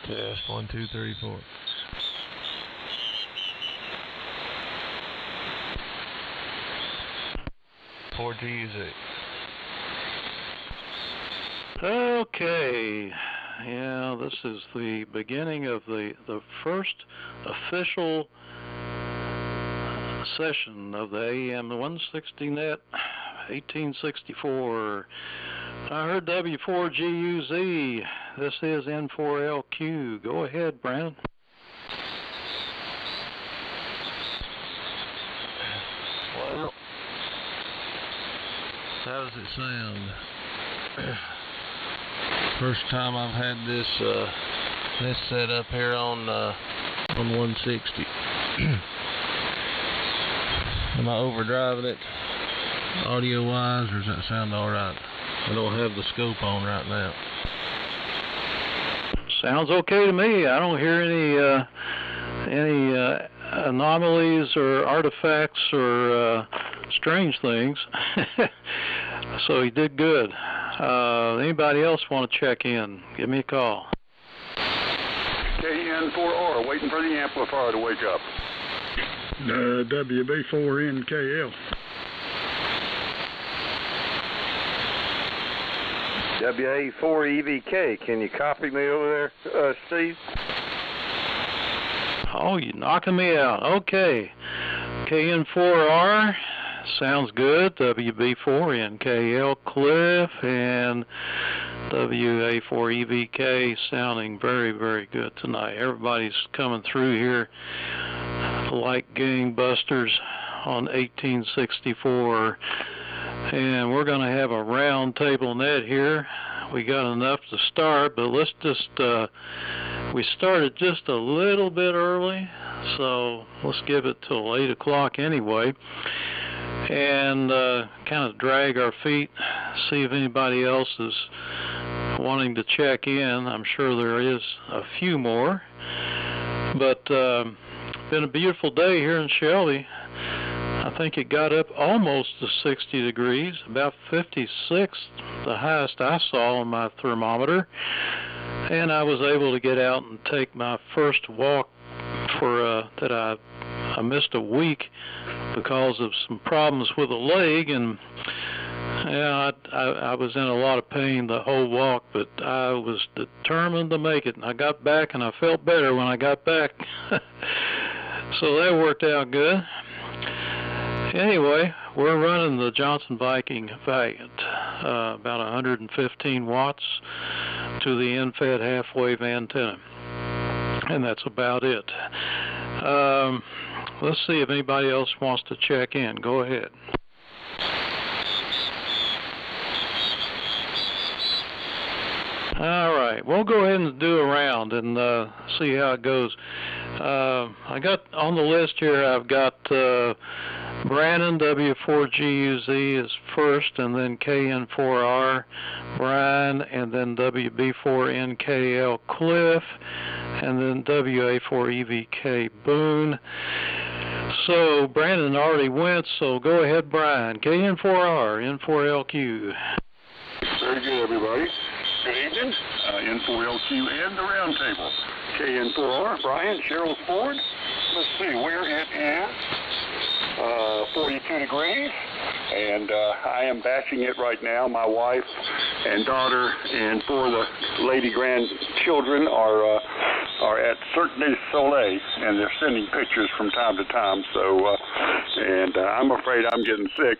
Test 1, 2, 3, 4. GUZ. Okay, yeah, this is the beginning of the first official session of the AM 160 net 1864. I heard W4GUZ. This is N4LQ. Go ahead, Brandon. Well, how does it sound? First time I've had this this set up here on 160. Am I overdriving it audio wise, or does that sound alright? I don't have the scope on right now. Sounds okay to me. I don't hear any anomalies or artifacts or strange things. So he did good. Anybody else want to check in? Give me a call. KN4R, waiting for the amplifier to wake up. WB4NKL. WA4EVK, can you copy me over there, Steve? Oh, you're knocking me out. Okay. KN4R, sounds good. WB4NKL, Cliff, and WA4EVK sounding very, very good tonight. Everybody's coming through here like gangbusters on 1864. And we're going to have a round table net here. We got enough to start, but let's just, we started just a little bit early, so let's give it till 8 o'clock anyway. And kind of drag our feet, see if anybody else is wanting to check in. I'm sure there is a few more. But been a beautiful day here in Shelby. I think it got up almost to 60 degrees, about 56, the highest I saw on my thermometer. And I was able to get out and take my first walk for that I missed a week because of some problems with a leg, and yeah, I was in a lot of pain the whole walk, but I was determined to make it, and I got back, and I felt better when I got back. So that worked out good. Anyway, we're running the Johnson Viking Valiant, about 115 watts to the end-fed half-wave antenna, and that's about it. Let's see if anybody else wants to check in. Go ahead. All right, we'll go ahead and do a round and see how it goes. I got on the list here, I've got Brandon, W4GUZ is first, and then KN4R, Brian, and then WB4NKL, Cliff, and then WA4EVK, Boone. So Brandon already went, so go ahead, Brian. KN4R, N4LQ. Very good, everybody. Good evening. N4LQ and the roundtable. KN4R, Brian, Cheryl Ford. Let's see, where it is 42 degrees, and I am bashing it right now. My wife and daughter and 4 of the lady grandchildren are at Cirque du Soleil, and they're sending pictures from time to time. So, and I'm afraid I'm getting sick.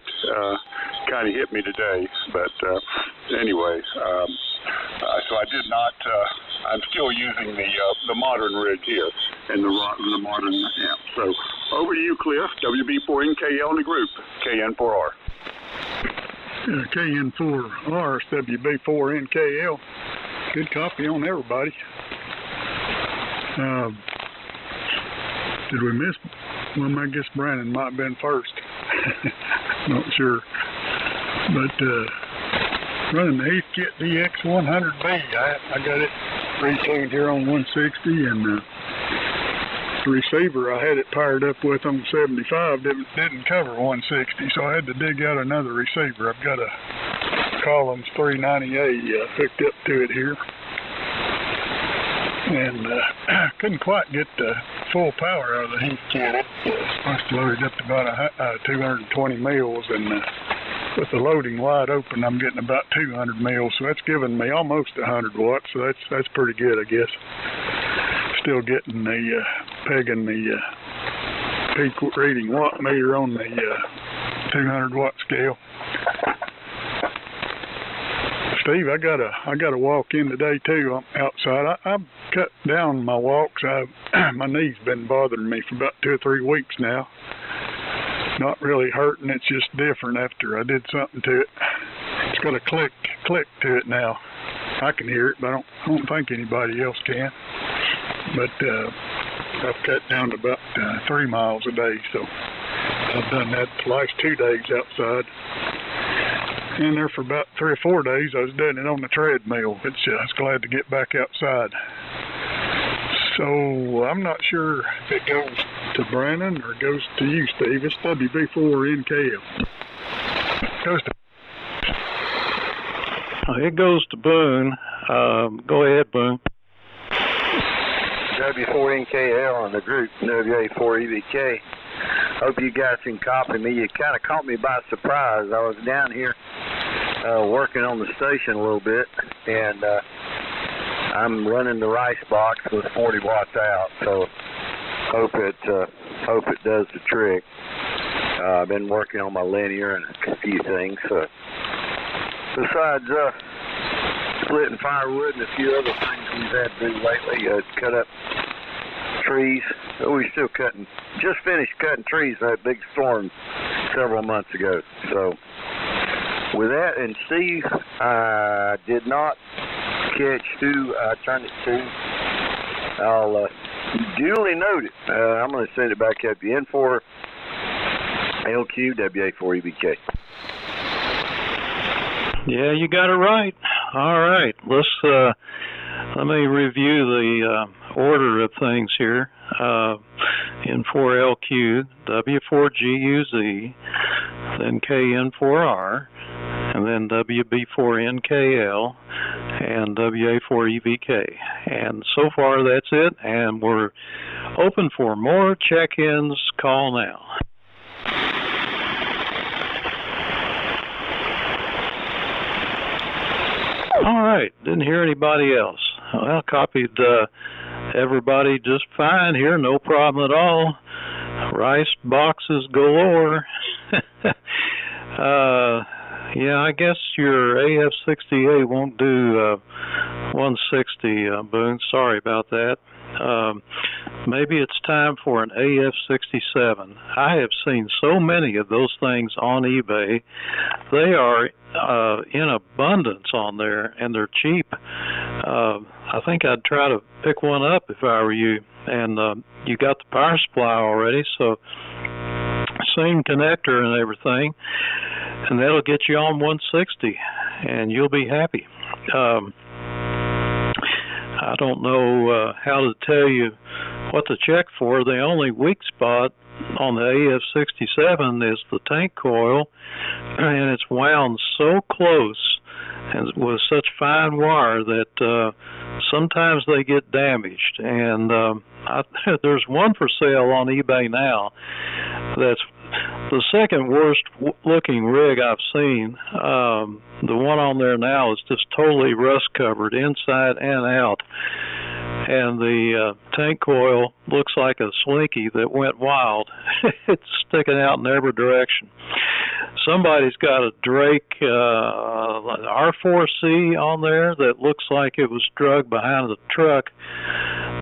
Kind of hit me today, but anyway, so I did not. I'm still using the modern rig here and the modern amp. So over to you, Cliff. WB4NKL in the group. KN4R. KN4R, WB4NKL. Good copy on everybody. Did we miss? Well, I guess Brandon might have been first. Not sure. But running the Heathkit DX100B. I got it retuned here on 160, and the receiver I had it paired up with on 75 didn't cover 160, so I had to dig out another receiver. I've got a Collins 390A hooked up to it here. and couldn't quite get the full power out of the heat kit. It's supposed to load it up to about 220 mils, and with the loading wide open, I'm getting about 200 mils, so that's giving me almost 100 watts, so that's pretty good, I guess. Still getting the pegging the peak reading watt meter on the 200 watt scale. Steve, I gotta walk in today too. I'm outside. I've cut down my walks. My knee's been bothering me for about 2 or 3 weeks now. Not really hurting. It's just different after I did something to it. It's got a click to it now. I can hear it, but I don't think anybody else can. But I've cut down to about 3 miles a day, so I've done that the last 2 days outside. And there for about 3 or 4 days, I was doing it on the treadmill, which I was glad to get back outside. So I'm not sure if it goes to Brandon or goes to you, Steve. It's WB4NKL. It goes to Boone. Go ahead, Boone. W4NKL on the group, WA4EVK. Hope you guys can copy me. You kind of caught me by surprise. I was down here working on the station a little bit, and I'm running the rice box with 40 watts out, so hope it does the trick. I've been working on my linear and a few things. Besides splitting firewood and a few other things we've had to do lately, cut up trees. We're still cutting. Just finished cutting trees in that big storm several months ago. So with that, and Steve, I did not catch who I turned it to. I'll duly note it. I'm going to send it back up to N4 LQ WA4EBK. Yeah, you got it right. All right, let me review the order of things here. N4LQ, W4GUZ, then KN4R, and then WB4NKL, and WA4EVK. And so far that's it, and we're open for more check-ins. Call now. All right, didn't hear anybody else. Well, copied everybody just fine here, no problem at all. Rice boxes galore. Yeah, I guess your AF-60A won't do 160, Boone. Sorry about that. Maybe it's time for an AF-67. I have seen so many of those things on eBay. They are in abundance on there, and they're cheap. I think I'd try to pick one up if I were you. And you got the power supply already, so same connector and everything, and that'll get you on 160, and you'll be happy. I don't know how to tell you what to check for. The only weak spot on the AF-67 is the tank coil, and it's wound so close and with such fine wire that sometimes they get damaged. And there's one for sale on eBay now that's the second worst looking rig I've seen. The one on there now is just totally rust covered inside and out, and the tank coil looks like a slinky that went wild. It's sticking out in every direction. Somebody's got a Drake R4C on there that looks like it was drugged behind the truck.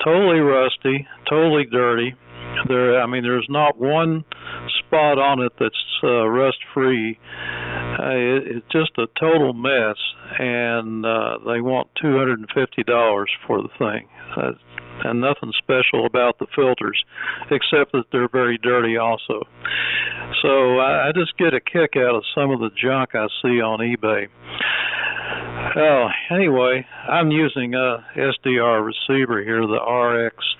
Totally rusty, totally dirty. There's not one spot on it that's rust-free. It's just a total mess, and they want $250 for the thing. And nothing special about the filters, except that they're very dirty also. So I just get a kick out of some of the junk I see on eBay. Anyway, I'm using a SDR receiver here, the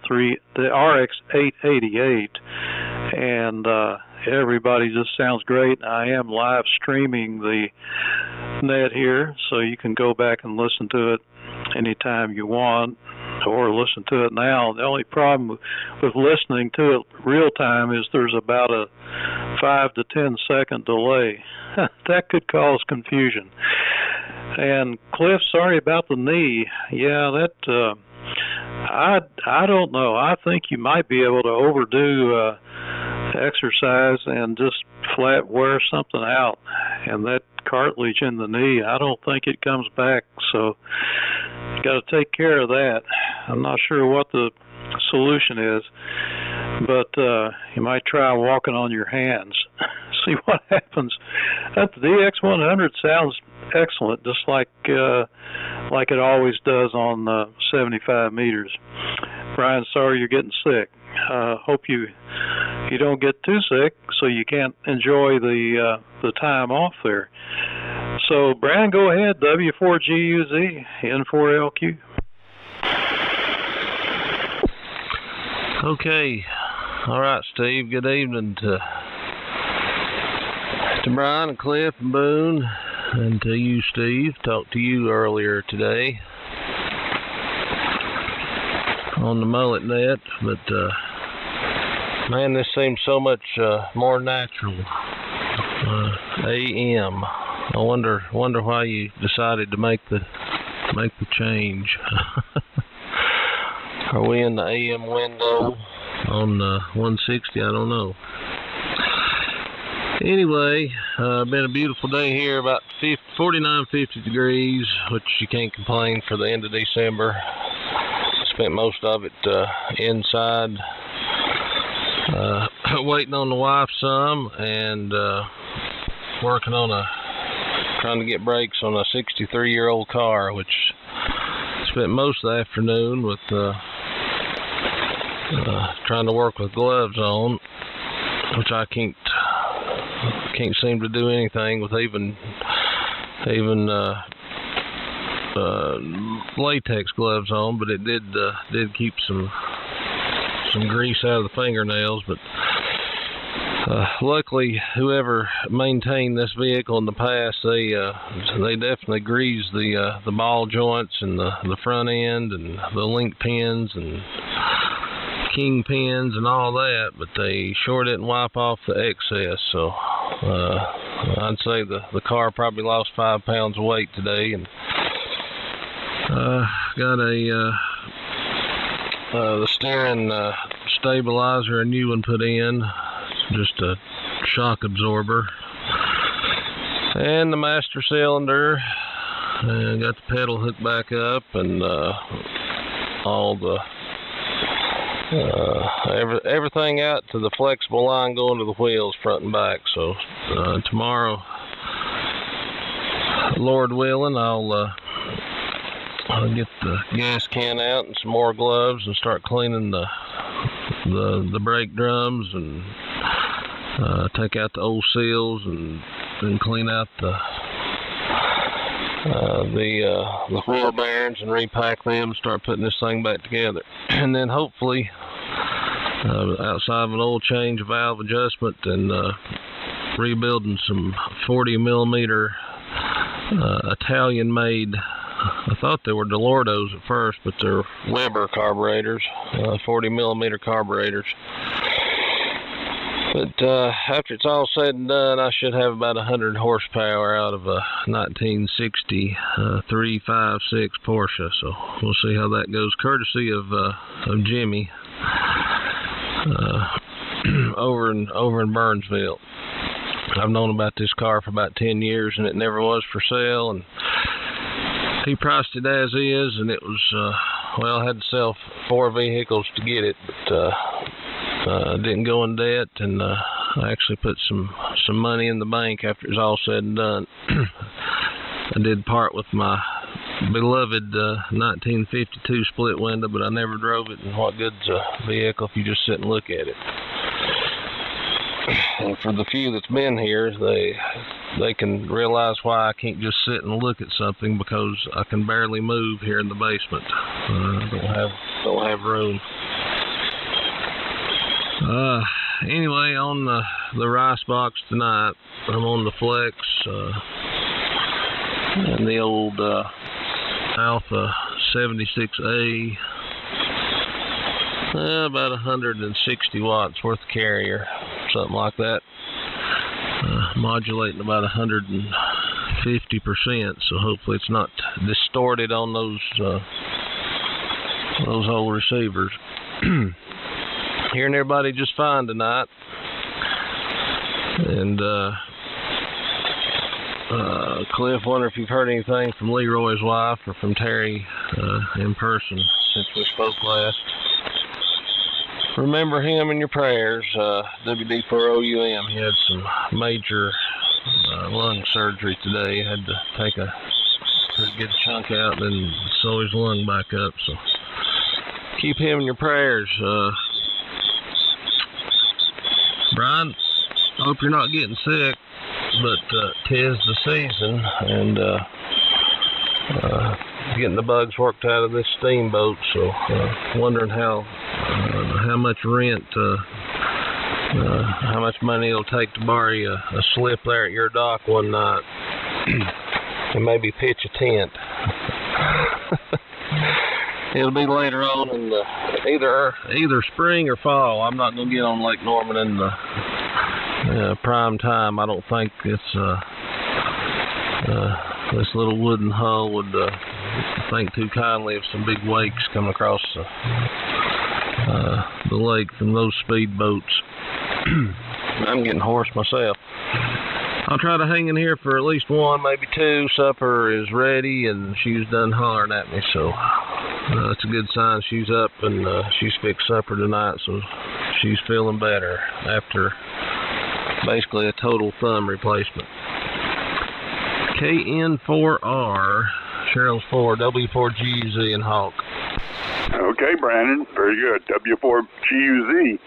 RX888, and everybody just sounds great. I am live streaming the net here, so you can go back and listen to it anytime you want. or listen to it now. The only problem with listening to it real time is there's about a 5 to 10 second delay. That could cause confusion. And Cliff, sorry about the knee. Yeah, that I don't know. I think you might be able to overdo exercise and just flat wear something out, and that cartilage in the knee, I don't think it comes back. So you got to take care of that. I'm not sure what the solution is, but you might try walking on your hands. See what happens. The DX100 sounds excellent, just like it always does on 75 meters. Brian, sorry you're getting sick. Hope you don't get too sick, so you can't enjoy the time off there. So, Brian, go ahead. W4GUZ, N4LQ. Okay. All right, Steve. Good evening to Brian and Cliff and Boone, and to you, Steve. Talked to you earlier today on the mullet net, but man, this seems so much more natural. AM. I wonder why you decided to make the change. Are we in the AM window on 160? I don't know. Anyway, been a beautiful day here, about 49, 50 degrees, which you can't complain for the end of December. Spent most of it inside, waiting on the wife some, and working on trying to get brakes on a 63-year-old car, which spent most of the afternoon with trying to work with gloves on, which I can't seem to do anything with even latex gloves on, but it did keep some grease out of the fingernails. But luckily, whoever maintained this vehicle in the past, they definitely greased the ball joints and the front end and the link pins and king pins and all that, but they sure didn't wipe off the excess. So I'd say the car probably lost 5 pounds of weight today, and got the steering stabilizer, a new one put in, just a shock absorber, and the master cylinder, and got the pedal hooked back up, and all the everything out to the flexible line going to the wheels front and back. So tomorrow, Lord willing, I'll get the gas can out and some more gloves and start cleaning the brake drums, and take out the old seals and clean out the wheel bearings and repack them and start putting this thing back together. And then hopefully, outside of an oil change, valve adjustment, and rebuilding some 40 millimeter Italian made, I thought they were Delordos at first, but they're Weber carburetors, 40 millimeter carburetors. But after it's all said and done, I should have about 100 horsepower out of a 1960 356 Porsche. So we'll see how that goes, courtesy of Jimmy over in Burnsville. I've known about this car for about 10 years, and it never was for sale, and he priced it as is, and it was, well, I had to sell 4 vehicles to get it, but didn't go in debt, and I actually put some money in the bank after it was all said and done. I did part with my beloved 1952 split window, but I never drove it, and what good's a vehicle if you just sit and look at it? And for the few that's been here, they can realize why I can't just sit and look at something, because I can barely move here in the basement. Don't have room. Anyway, on the rice box tonight, I'm on the Flex and the old Alpha 76A About 160 watts worth of carrier, something like that. Modulating about 150%, so hopefully it's not distorted on those old receivers. Hearing everybody just fine tonight, and Cliff, wonder if you've heard anything from Leroy's wife or from Terry in person since we spoke last. Remember him in your prayers. WD4OUM. He had some major lung surgery today. He had to take a pretty good chunk out and sew his lung back up. So keep him in your prayers. Brian, I hope you're not getting sick, but 'tis the season, and getting the bugs worked out of this steamboat. So wondering how much rent, how much money it'll take to borrow you a slip there at your dock one night, and maybe pitch a tent. It'll be later on in either spring or fall. I'm not gonna get on Lake Norman in the prime time. I don't think it's this little wooden hull would think too kindly of some big wakes coming across the lake from those speedboats. I'm getting hoarse myself. I'll try to hang in here for at least one, maybe two. Supper is ready, and she's done hollering at me, so that's a good sign. She's up, and she's fixed supper tonight, so she's feeling better after basically a total thumb replacement. KN4R, Cheryl's 4, W4GUZ, and Hawk. Okay, Brandon, very good. W4GUZ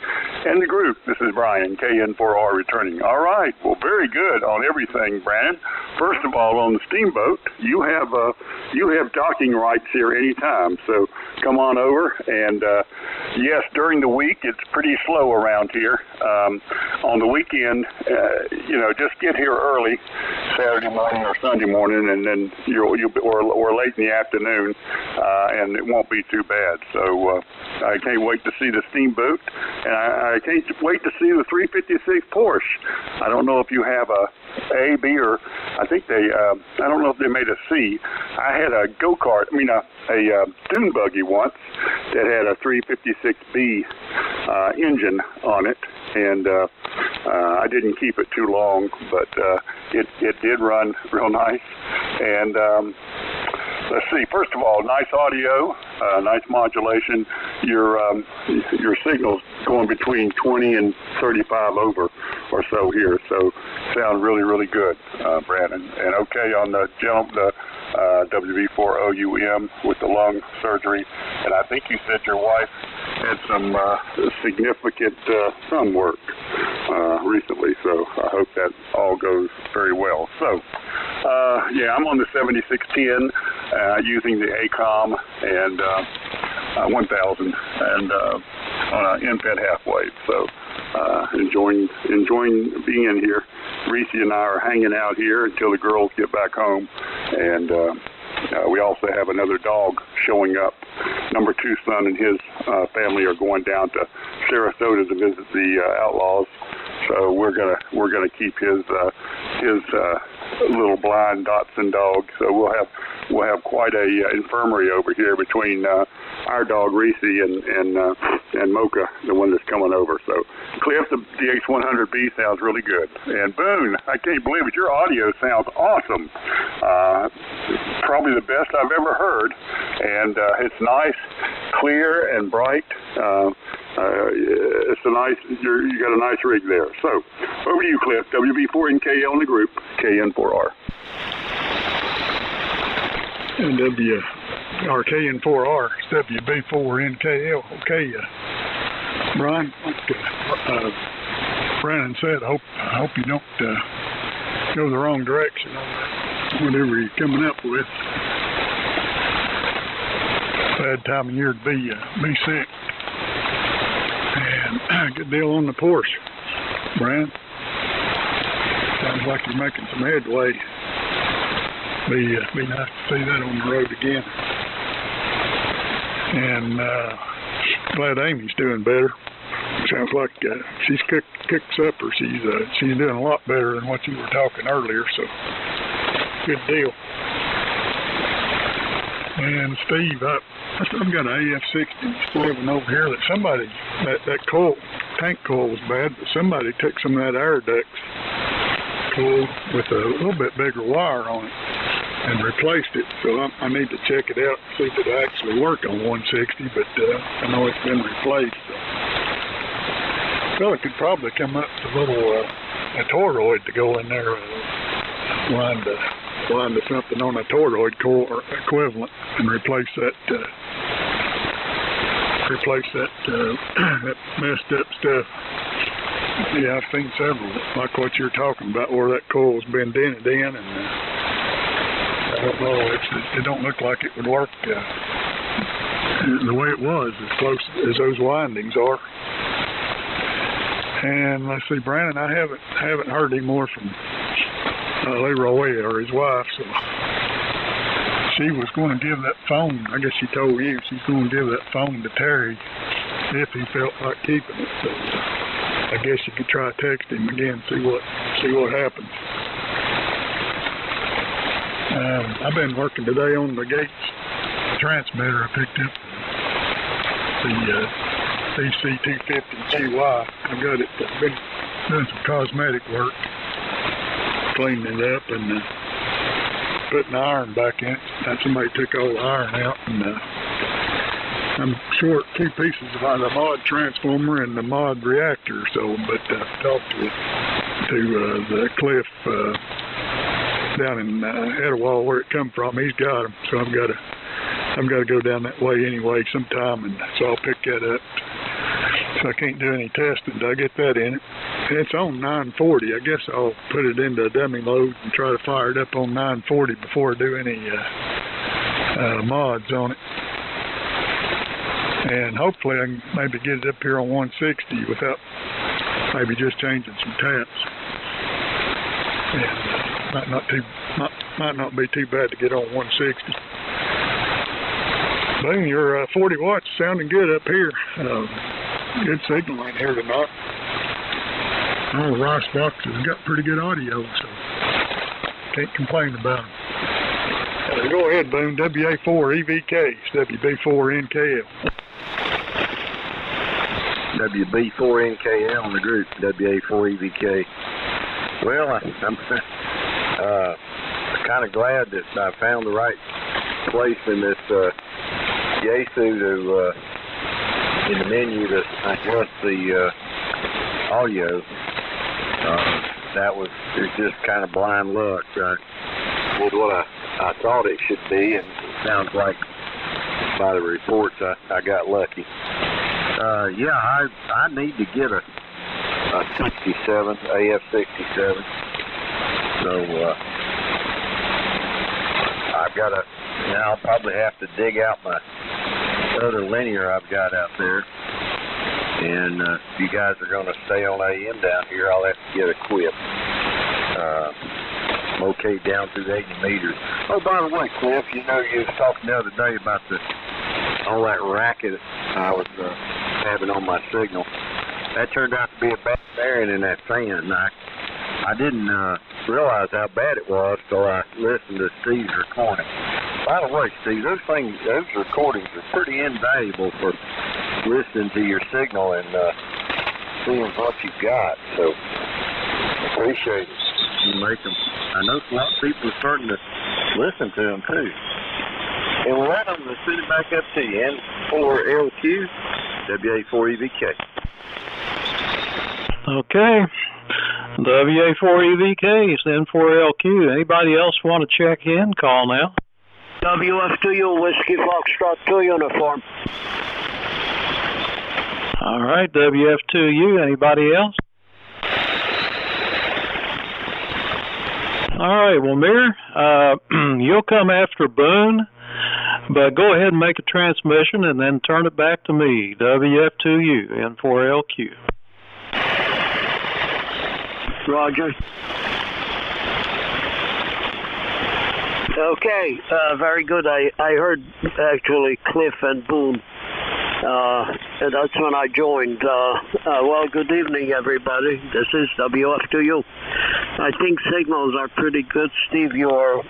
and the group. This is Brian, KN4R returning. All right, well, very good on everything, Brandon. First of all, on the steamboat, you have docking rights here anytime, so come on over. And yes, during the week it's pretty slow around here. On the weekend, just get here early, Saturday morning or Sunday morning, and then or late in the afternoon, and it won't be too bad. So I can't wait to see the steamboat, and I can't wait to see the 356 Porsche. I don't know if you have a B, or I think I don't know if they made a C. I had a go-kart, a dune buggy once that had a 356B engine on it, and I didn't keep it too long, but it did run real nice. And let's see, first of all, nice audio, nice modulation. Your signal's going between 20 and 35 over or so here, so sound really, really good, Brandon. And okay on the WV4OUM with the lung surgery. And I think you said your wife had some significant thumb work recently, so I hope that all goes very well. So, I'm on the 7610 using the ACOM and 1000 and on an NPET half wave. So enjoying being in here. Reese and I are hanging out here until the girls get back home, and we also have another dog showing up. Number 2 son and his family are going down to Sarasota to visit the outlaws. So we're gonna keep his little blind Dotson dog. So we'll have quite a infirmary over here between our dog Reese and Mocha, the one that's coming over. So Cliff, the DX100B sounds really good. And Boone, I can't believe it. Your audio sounds awesome. Probably the best I've ever heard. And it's nice, clear, and bright. It's a nice. You got a nice rig there. So over to you, Cliff. WB4NKL in the group. KN4R. And KN4R, WB4NKL. Okay, Brian, like Brandon said, I hope you don't go the wrong direction on that, whatever you're coming up with. Bad time of year to be sick. And good deal on the Porsche, Brian. Sounds like you're making some headway. Be nice to see that on the road again. And glad Amy's doing better. Sounds like she's cooked supper. She's doing a lot better than what you were talking earlier, so good deal. And Steve, I've got an AF-67 over here that somebody, that coil, tank coil was bad, but somebody took some of that air ducts coil with a little bit bigger wire on it and replaced it. So I need to check it out and see if it actually worked on 160, but I know it's been replaced. So. Well, it could probably come up with a little a toroid to go in there, wind to something on a toroid coil or equivalent, and replace that that messed up stuff. Yeah, I've seen several like what you're talking about, where that coil's been dented in, and I don't know. It don't look like it would work the way it was, as close as those windings are. And let's see, Brandon, I haven't heard any more from Leroy or his wife, so she was going to give that phone. I guess she told you she's going to give that phone to Terry if he felt like keeping it. So I guess you could try to text him again, see what happens. I've been working today on the Gates transmitter. I picked up the DC250GY. I've got it. I've been doing some cosmetic work, cleaning it up and putting the iron back in it. Somebody took all the iron out, and I'm short 2 pieces of the mod transformer and the mod reactor. So, but I talked to the Cliff down in Etowah where it come from. He's got them, so I've got to go down that way anyway sometime, and so I'll pick that up. So I can't do any testing until I get that in it. And it's on 940. I guess I'll put it into a dummy load and try to fire it up on 940 before I do any mods on it. And hopefully I can maybe get it up here on 160 without maybe just changing some taps. And might not be too bad to get on 160. Boom, your 40 watts sounding good up here. Good signal in here tonight. All the rice boxes got pretty good audio, so can't complain about them. Go ahead, Boone. WA4 EVK, WB4NKL. WB4NKL on the group, WA4EVK. Well, I'm kind of glad that I found the right place in this Yaesu to in the menu to adjust the audio. That was just kind of blind luck. I did what I thought it should be, and it sounds like by the reports I got lucky. Yeah, I need to get a 67, AF-67. So I've got to, now I'll probably have to dig out my other linear I've got out there. And if you guys are going to stay on AM down here, I'll have to get equipped. I'm okay down through 80 meters. Oh, by the way, Cliff, you know, you was talking the other day about all that racket I was having on my signal. That turned out to be a bad bearing in that fan. I didn't realize how bad it was till I listened to Steve's recording. By the way, Steve, those recordings are pretty invaluable for listening to your signal and seeing what you've got. So, appreciate it. You make them. I know a lot of people are starting to listen to them too. And with that, I'm going to send it back up to you. N4LQ, WA4EVK. Okay. WA4EVK is N4LQ. Anybody else want to check in? Call now. WF2U, Whiskey Foxtrot 2 uniform. All right, WF2U. Anybody else? All right, well, Mir, you'll come after Boone, but go ahead and make a transmission and then turn it back to me. WF2U, N4LQ. Roger. Okay, very good. I heard actually Cliff and Boone And that's when I joined. Well, good evening, everybody. This is WF2U. I think signals are pretty good. Steve, you're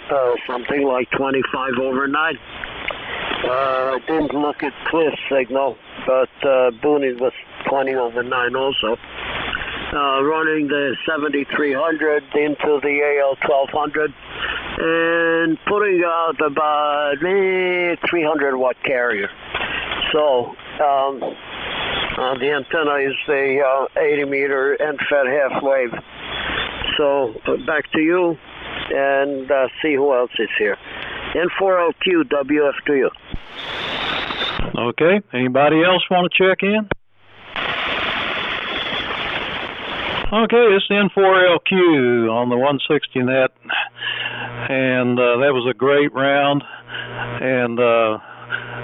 something like 25 over 9. I didn't look at Cliff's signal, but Booney was 20 over 9 also. Running the 7300 into the AL 1200 and putting out about 300 watt carrier. So the antenna is the 80 meter and fed half wave. So back to you and see who else is here. N4LQ WF2U. Okay, anybody else want to check in? Okay, it's N4LQ on the 160 net, and that was a great round. And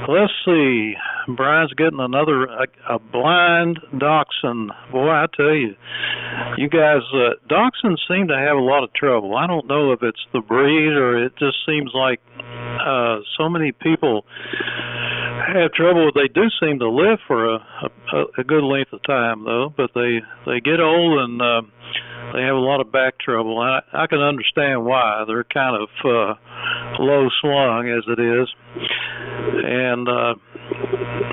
let's see, Brian's getting another a blind dachshund. Boy, I tell you, you guys, dachshunds seem to have a lot of trouble. I don't know if it's the breed or it just seems like so many people have trouble. They do seem to live for a good length of time, though, but they get old and they have a lot of back trouble. I can understand why. They're kind of low slung as it is. And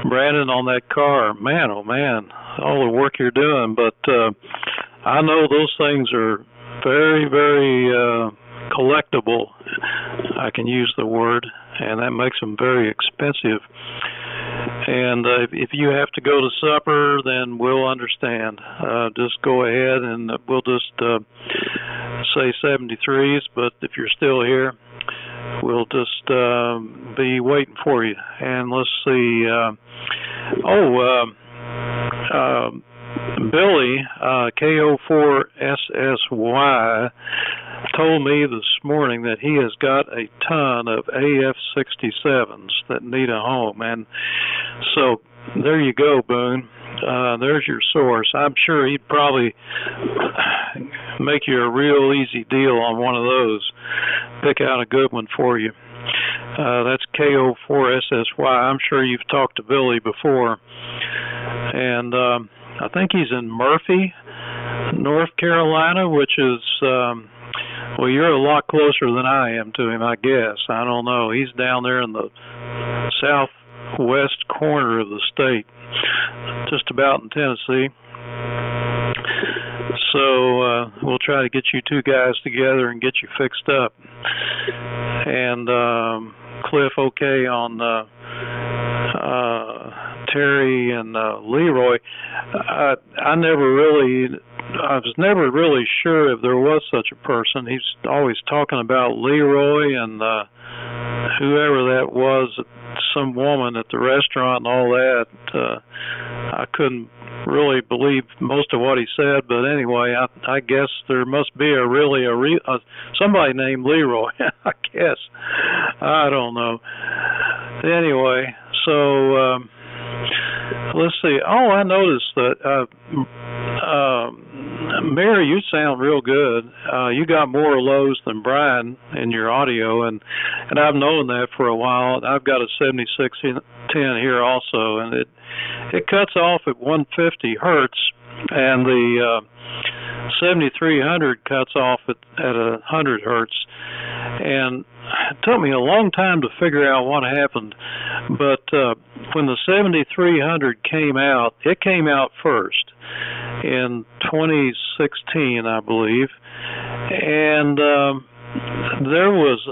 Brandon, on that car, man, oh man, all the work you're doing. But I know those things are very, very collectible. I can use the word, and that makes them very expensive. And if you have to go to supper, then we'll understand. Just go ahead and we'll just say 73s, but if you're still here, we'll just be waiting for you. And let's see. Billy, KO4SSY, told me this morning that he has got a ton of AF-67s that need a home. And so there you go, Boone. There's your source. I'm sure he'd probably make you a real easy deal on one of those. Pick out a good one for you. That's KO4SSY. I'm sure you've talked to Billy before. And I think he's in Murphy, North Carolina, which is, well, you're a lot closer than I am to him, I guess. I don't know. He's down there in the southwest corner of the state, just about in Tennessee. So we'll try to get you two guys together and get you fixed up. And Cliff, okay on Terry and Leroy. I was never really sure if there was such a person. He's always talking about Leroy and whoever that was, some woman at the restaurant and all that. I couldn't really believe most of what he said, but anyway, I guess there must be somebody named Leroy. I guess. I don't know. Anyway, so let's see. Oh, I noticed that Mary, you sound real good. You got more lows than Brian in your audio, and I've known that for a while. I've got a 7610 here also, and it cuts off at 150 hertz, and the 7300 cuts off at 100 hertz. And it took me a long time to figure out what happened, but when the 7300 came out, it came out first in 2016, I believe, and there was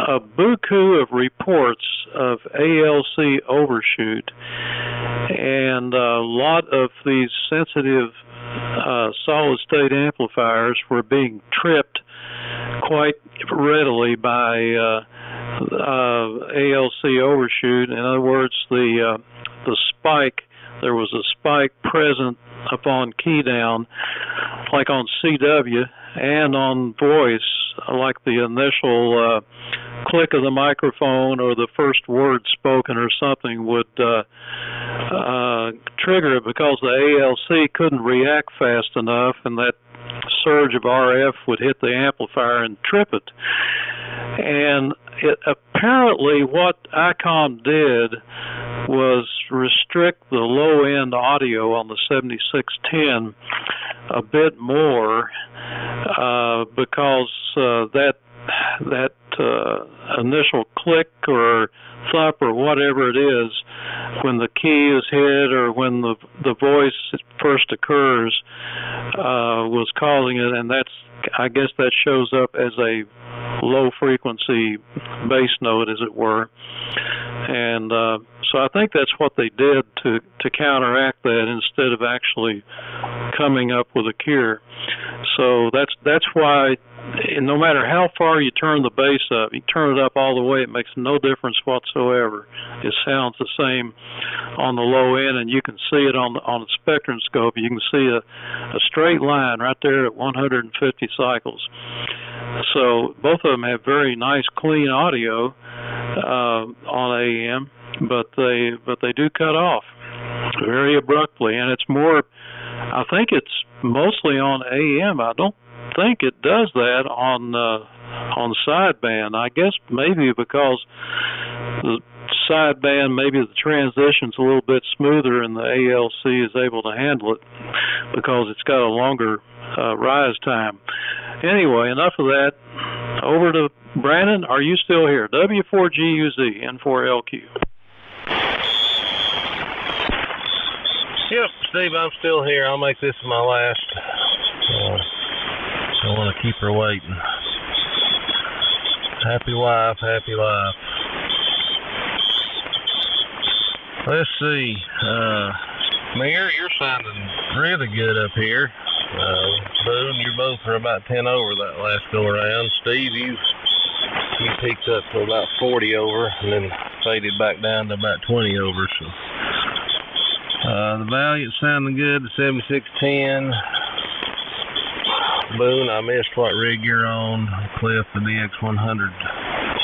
a buku of reports of ALC overshoot, and a lot of these sensitive solid-state amplifiers were being tripped quite readily by ALC overshoot. In other words, the spike, there was a spike present upon key down, like on CW, and on voice, like the initial click of the microphone or the first word spoken or something would trigger it, because the ALC couldn't react fast enough, and that surge of RF would hit the amplifier and trip it. And apparently what ICOM did was restrict the low-end audio on the 7610 a bit more because that initial click or thump or whatever it is when the key is hit or when the voice first occurs was causing it, and I guess that shows up as a low frequency bass note, as it were. And so I think that's what they did to counteract that instead of actually coming up with a cure. So that's why, no matter how far you turn the bass up, you turn it up all the way, it makes no difference whatsoever. It sounds the same on the low end, and you can see it on the spectrum scope. You can see a straight line right there at 150 cycles. So both of them have very nice, clean audio on AM, but they do cut off very abruptly, and it's more. I think it's mostly on AM. I don't think it does that on sideband. I guess maybe because the sideband, maybe the transition's a little bit smoother, and the ALC is able to handle it because it's got a longer rise time. Anyway, enough of that. Over to Brandon. Are you still here? W4GUZ, N4LQ. Yep, Steve, I'm still here. I'll make this my last. I want to keep her waiting. Happy wife, happy life. Let's see. Mayor, you're sounding really good up here. Boone, you both are about 10 over that last go around. Steve, you peaked up to about 40 over and then faded back down to about 20 over. So the Valiant sounding good. The 7610. Boone, I missed what rig you're on. Cliff, the DX100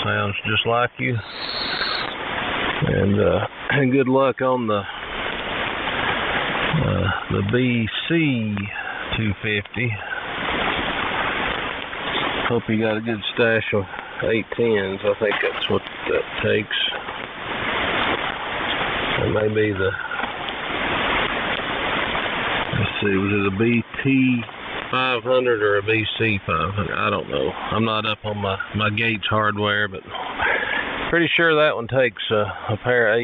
sounds just like you. And good luck on the BC 250. Hope you got a good stash of 810s. I think that's what that takes. It may be the, let's see, was it a BT 500 or a BC 500? I don't know. I'm not up on my Gates hardware, but pretty sure that one takes a pair of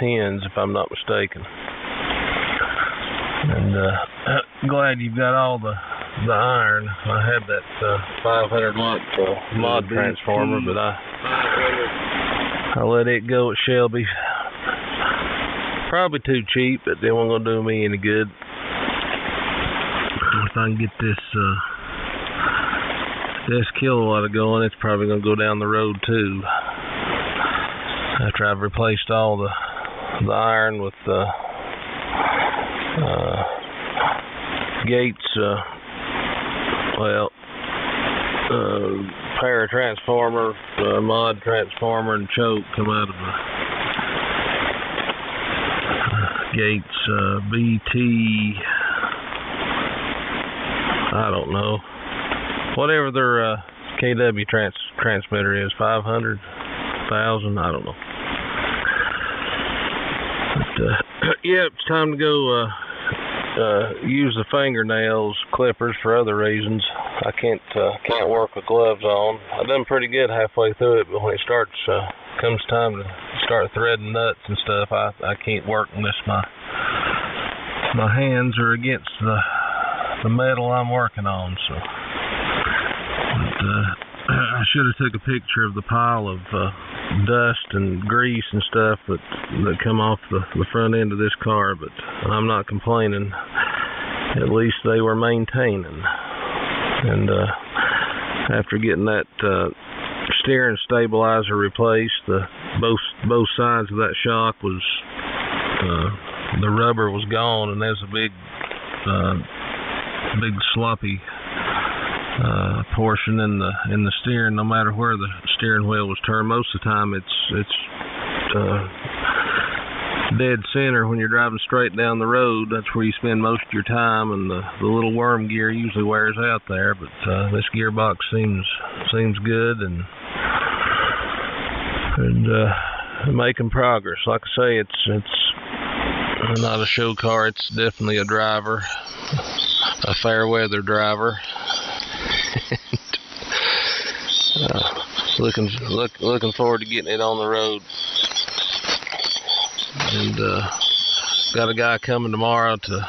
810s, if I'm not mistaken. And glad you've got all the iron. I had that 500 watt mod transformer, but I let it go at Shelby. Probably too cheap, but they weren't gonna do me any good. If I can get this kilowatt going, it's probably gonna go down the road too. After I've replaced all the iron with Gates, power transformer, mod transformer, and choke come out of the Gates BT. I don't know. Whatever their KW transmitter is, 500, 1,000, I don't know. But, yeah, it's time to go use the fingernails clippers for other reasons. I can't work with gloves on. I've done pretty good halfway through it, but when it comes time to start threading nuts and stuff, I can't work unless my hands are against the metal I'm working on. So, but, I should have took a picture of the pile of dust and grease and stuff that come off the front end of this car, but I'm not complaining. At least they were maintaining. And after getting that steering stabilizer replaced, both sides of that shock was the rubber was gone, and there's a big sloppy portion in the steering. No matter where the steering wheel was turned, most of the time it's dead center. When you're driving straight down the road, that's where you spend most of your time, and the little worm gear usually wears out there. But this gearbox seems good, and making progress. Like I say, it's not a show car. It's definitely a driver, a fair weather driver. Looking forward to getting it on the road. And got a guy coming tomorrow to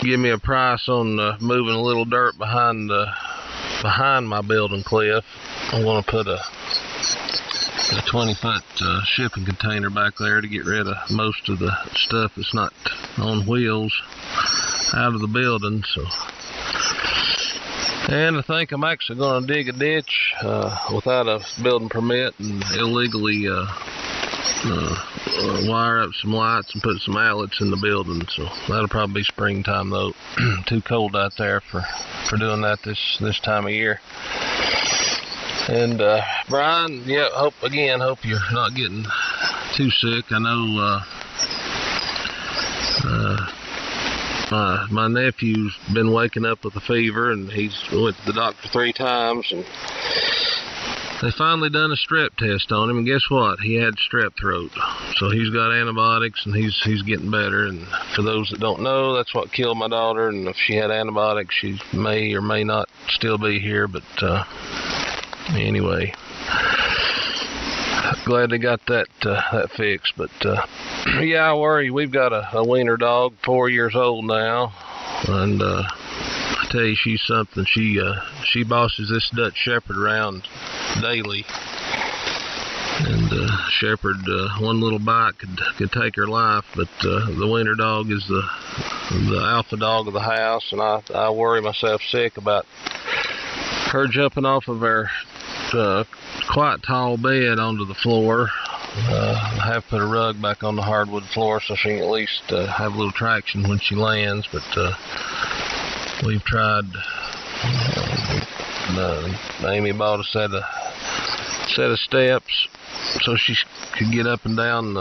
give me a price on moving a little dirt behind my building cliff. I'm going to put a 20-foot shipping container back there to get rid of most of the stuff that's not on wheels out of the building. So, and I think I'm actually going to dig a ditch without a building permit and illegally wire up some lights and put some outlets in the building. So that'll probably be springtime though. Too cold out there for doing that this time of year. And Brian, yeah, hope you're not getting too sick. I know my nephew's been waking up with a fever, and he's went to the doctor 3 times, and they finally done a strep test on him, and guess what? He had strep throat. So he's got antibiotics, and he's getting better. And for those that don't know, that's what killed my daughter, and if she had antibiotics, she may or may not still be here. But anyway, glad they got that fixed. But yeah, I worry. We've got a wiener dog, 4 years old now, and I tell you, she's something. She bosses this Dutch Shepherd around daily, and Shepherd, one little bite could take her life. But the wiener dog is the alpha dog of the house, and I worry myself sick about her jumping off of her quite tall bed onto the floor. I have put a rug back on the hardwood floor so she can at least have a little traction when she lands. But we've tried. Amy bought a set of steps so she could get up and down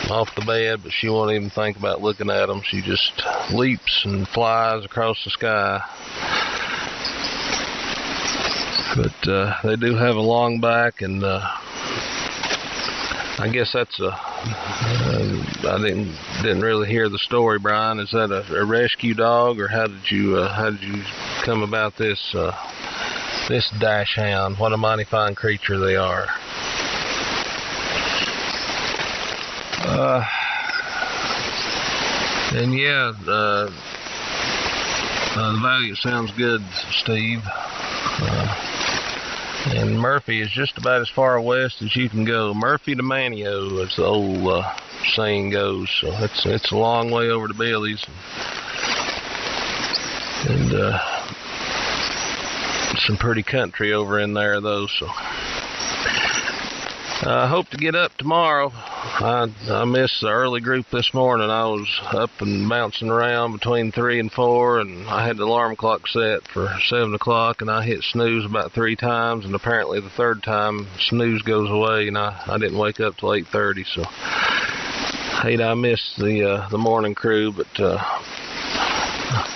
off the bed, but she won't even think about looking at them. She just leaps and flies across the sky. But they do have a long back, and I guess that's I didn't really hear the story, Brian. Is that a rescue dog, or how did you come about this dash hound? What a mighty fine creature they are. And yeah, the Valiant sounds good, Steve. And Murphy is just about as far west as you can go. Murphy to Manio, as the old saying goes. So it's a long way over to Billy's. And some pretty country over in there, though. So I hope to get up tomorrow. I missed the early group this morning. I was up and bouncing around between 3 and 4, and I had the alarm clock set for 7 o'clock, and I hit snooze about 3 times, and apparently the 3rd time snooze goes away, and I didn't wake up till 8:30. So hate I missed the morning crew, but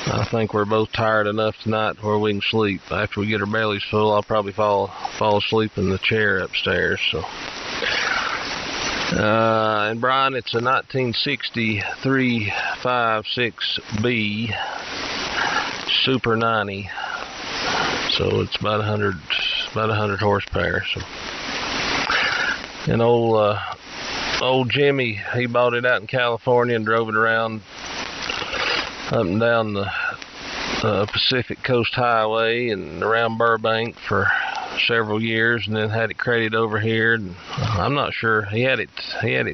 I think we're both tired enough tonight where we can sleep. After we get our bellies full, I'll probably fall asleep in the chair upstairs. So. And Brian, it's a 1963 5.6B Super 90, so it's about 100 horsepower. So, and old Jimmy, he bought it out in California and drove it around up and down the Pacific Coast Highway and around Burbank for several years, and then had it crated over here. And I'm not sure, he had it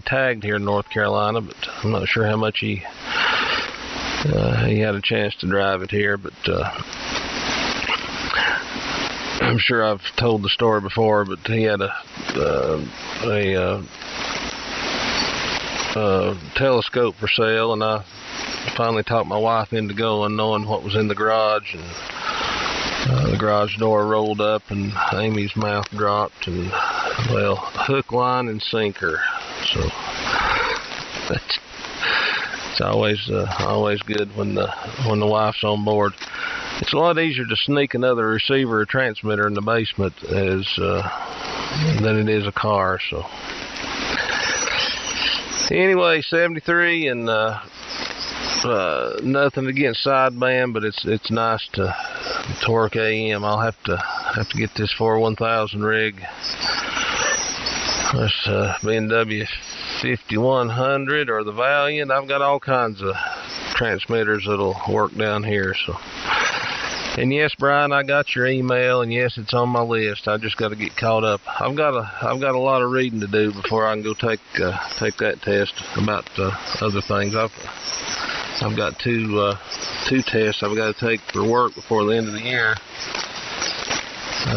tagged here in North Carolina, but I'm not sure how much he had a chance to drive it here. But I'm sure I've told the story before, but he had a telescope for sale, and I finally talked my wife into going, knowing what was in the garage. And the garage door rolled up, and Amy's mouth dropped, and well, hook, line, and sinker. So it's always good when the wife's on board. It's a lot easier to sneak another receiver or transmitter in the basement as than it is a car. So anyway, 73, and nothing against sideband, but it's nice to work AM. I'll have to get this 41000 rig. This BMW 5100 or the Valiant. I've got all kinds of transmitters that'll work down here. So, and yes, Brian, I got your email, and yes, it's on my list. I just got to get caught up. I've got a lot of reading to do before I can go take that test about other things. I've got two tests I've got to take for work before the end of the year.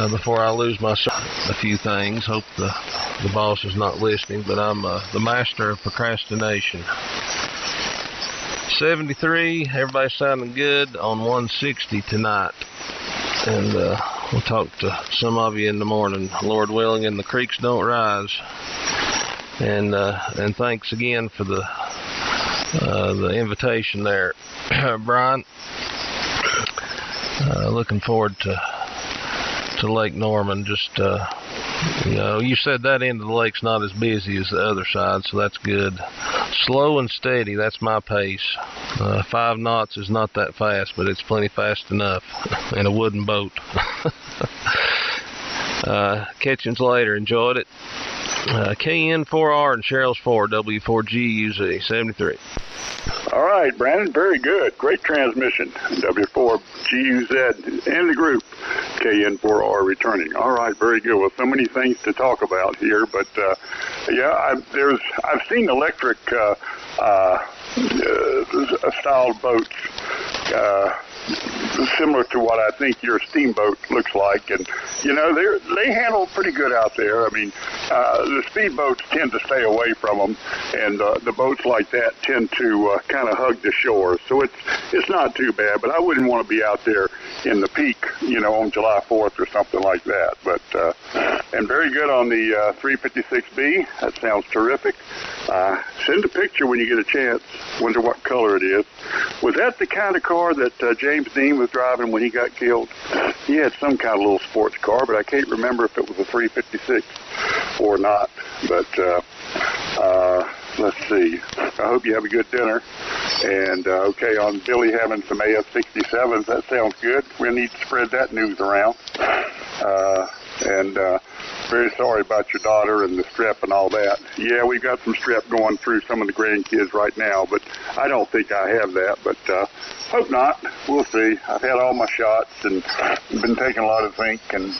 Before I lose my a few things. Hope the boss is not listening, but I'm the master of procrastination. 73, everybody's sounding good on 160 tonight. And we'll talk to some of you in the morning, Lord willing, and the creeks don't rise. And thanks again for the invitation there, Brian. Looking forward to Lake Norman. Just you said that end of the lake's not as busy as the other side, so that's good. Slow and steady, that's my pace. 5 knots is not that fast, but it's plenty fast enough in a wooden boat. Catchings later, enjoyed it. KN4R and Cheryl's 4, W4GUZ, 73. All right, Brandon, very good. Great transmission. W4GUZ and the group, KN4R returning. All right, very good. Well, so many things to talk about here, but yeah, I've seen electric styled boats similar to what I think your steamboat looks like, and they handle pretty good out there. I mean, the speedboats tend to stay away from them, and the boats like that tend to kind of hug the shore, so it's not too bad. But I wouldn't want to be out there in the peak, on July 4th or something like that. But and very good on the 356B. That sounds terrific. Send a picture when you get a chance. Wonder what color it is. Was that the kind of car that James Dean was driving when he got killed? He had some kind of little sports car, but I can't remember if it was a 356 or not. But let's see. I hope you have a good dinner. And okay, on Billy having some AF67s, that sounds good. We need to spread that news around. And very sorry about your daughter and the strep and all that. Yeah, we've got some strep going through some of the grandkids right now, but I don't think I have that, but hope not. We'll see. I've had all my shots and been taking a lot of zinc and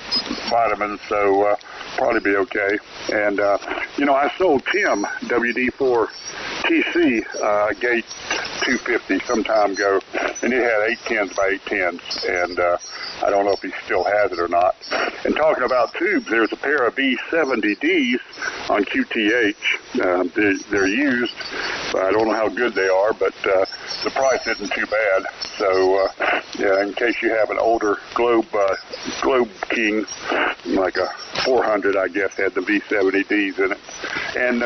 vitamins, so probably be okay. And, I sold Tim WD4 TC gate 250 some time ago, and it had 810s by 810s, and I don't know if he still has it or not. And talking about tubes, there's a pair of V70Ds on QTH. They're used. I don't know how good they are, but the price isn't too bad. So, yeah, in case you have an older Globe King, like a 400, I guess, had the V70Ds in it. And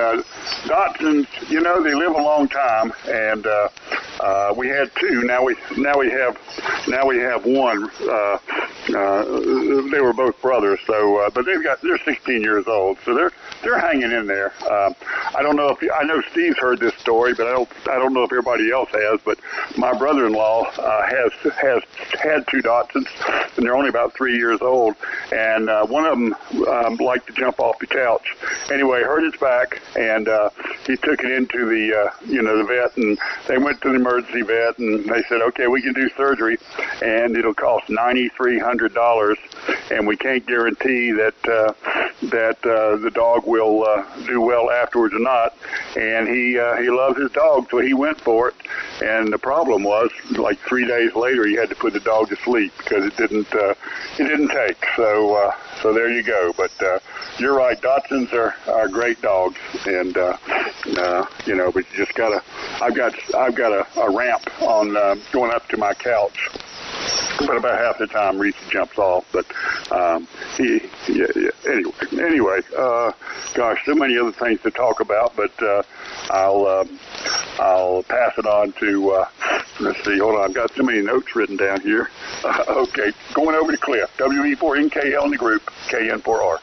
Datsuns, they live a long time, and we had 2. Now we have one. They were both brothers, so but they're 16 years old, so they're hanging in there. I don't know I know Steve's heard this story, but I don't know if everybody else has. But my brother-in-law has had 2 Datsuns, and they're only about 3 years old. And one of them liked to jump off the couch. Anyway, hurt his back, and he took it into the the vet, and they went to the emergency vet, and they said, okay, we can do surgery, and it'll cost $9,300, and we can't guarantee that the dog will do well afterwards or not. And he loves his dog, so he went for it. And the problem was, like 3 days later, he had to put the dog to sleep because it didn't take. So there you go. But you're right, Datsuns are great dogs, and but you just gotta. I've got a ramp on going up to my couch, but about half the time Reese jumps off. But anyway, gosh, so many other things to talk about. But I'll pass it on to. Let's see. Hold on. I've got so many notes written down here. Okay, going over to Cliff. WE4NKL in the group. KN4R.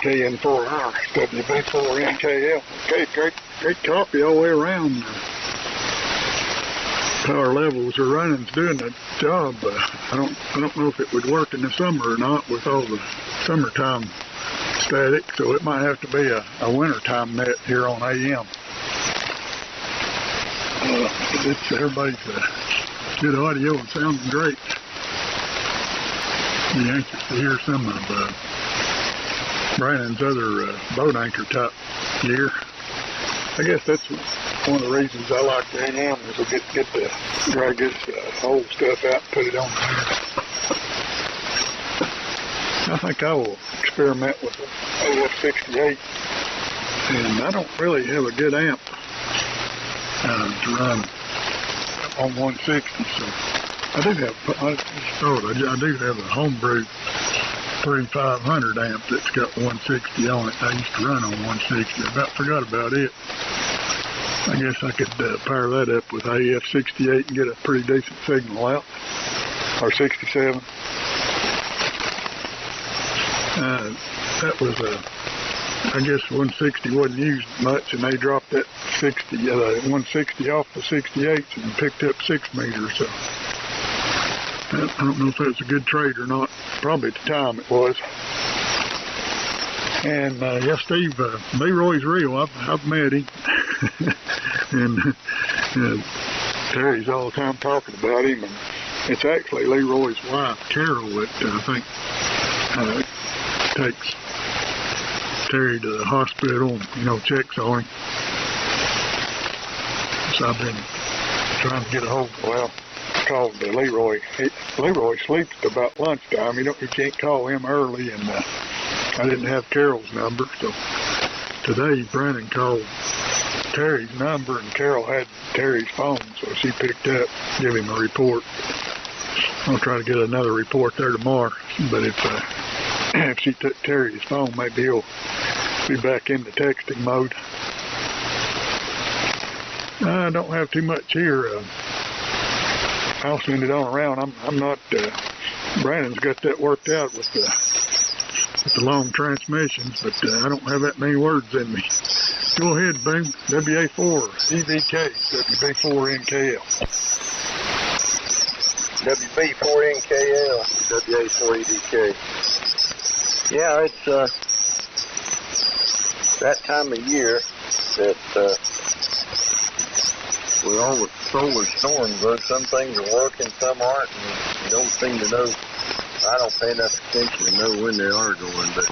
KN4R, WB4NKL. Okay, great copy all the way around. Power levels are running, it's doing the job. I don't know if it would work in the summer or not with all the summertime static, so it might have to be a wintertime net here on AM. Everybody's good audio and sounding great. Be anxious to hear some of Brandon's other boat anchor type gear. I guess that's one of the reasons I like the AM is to get the drag this old stuff out and put it on there. I think I will experiment with the AF68, and I don't really have a good amp to run on 160, so I do have a homebrew 3500 amp that's got 160 on it. I used to run on 160. I about forgot about it. I guess I could power that up with AF68 and get a pretty decent signal out, or 67. That was I guess 160 wasn't used much, and they dropped that 160 off the 68s and picked up 6 meters. So I don't know if it was a good trade or not. Probably at the time it was. And yeah, Steve, Leroy's real. I've met him, and Terry's all the time talking about him. And it's actually Leroy's wife, Carol, that I think takes Terry to the hospital, checks on him. So I've been trying to get a hold of, called Leroy. Leroy sleeps at about lunchtime. You can't call him early, and I didn't have Carol's number, so today Brandon called Terry's number, and Carol had Terry's phone, so she picked up, give him a report. I'll try to get another report there tomorrow, but if she took Terry's phone, maybe he'll be back into texting mode. I don't have too much here. I'll send it on around. I'm not. Brandon's got that worked out with the long transmissions, but I don't have that many words in me. Go ahead, boom. WA4 EVK, WB4NKL. WB4NKL, WA4EVK. Yeah, it's that time of year that with all the solar storms, though, some things are working, some aren't, and you don't seem to know. I don't pay enough attention to know when they are going, but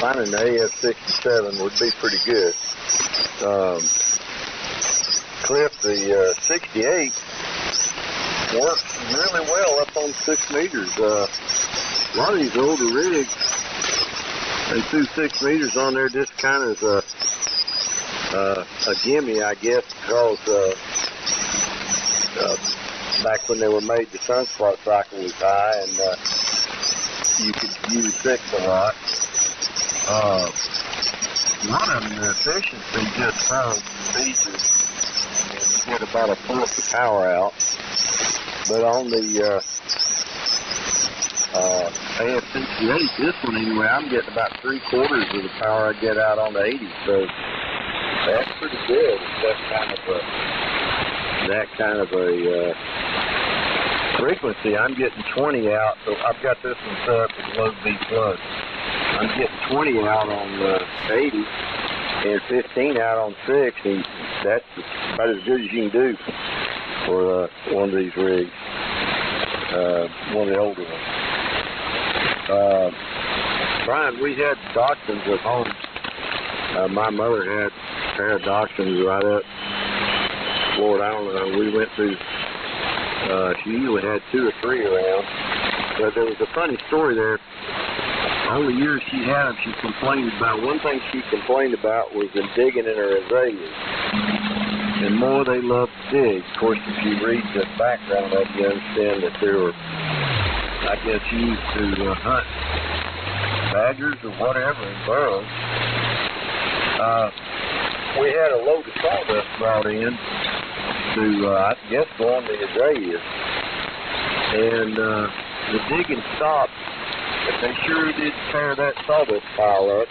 finding the AF67 would be pretty good. Cliff, the 68 works really well up on 6 meters. A lot of these older rigs, they threw 6 meters on there just kind of as a gimme, I guess, because back when they were made, the sunspot cycle was high, and you could use 6 a lot. One of them, the efficiency just found speeds and you get about a fourth the power out. But on the AF68, this one anyway, I'm getting about 3/4 of the power I get out on the 80, so that's pretty good. That kind of a frequency. I'm getting 20 out, so I've got this one set up as low V plus. I'm getting 20 out on the 80 and 15 out on 6, and that's about as good as you can do for one of these rigs, one of the older ones. Brian, we had Dachshunds at home. My mother had a pair of Dachshunds right up. Lord, I don't know. We went through, she usually had 2 or 3 around. But there was a funny story there. All the years she had them, she complained about, one thing she complained about was them digging in her azaleas. And more they love to dig. Of course, if you read the background of it, you understand that they were, I guess, used to hunt badgers or whatever in burrows. We had a load of sawdust brought in to, I guess, go on the azaleas. And the digging stopped But they sure did tear that sawdust pile up.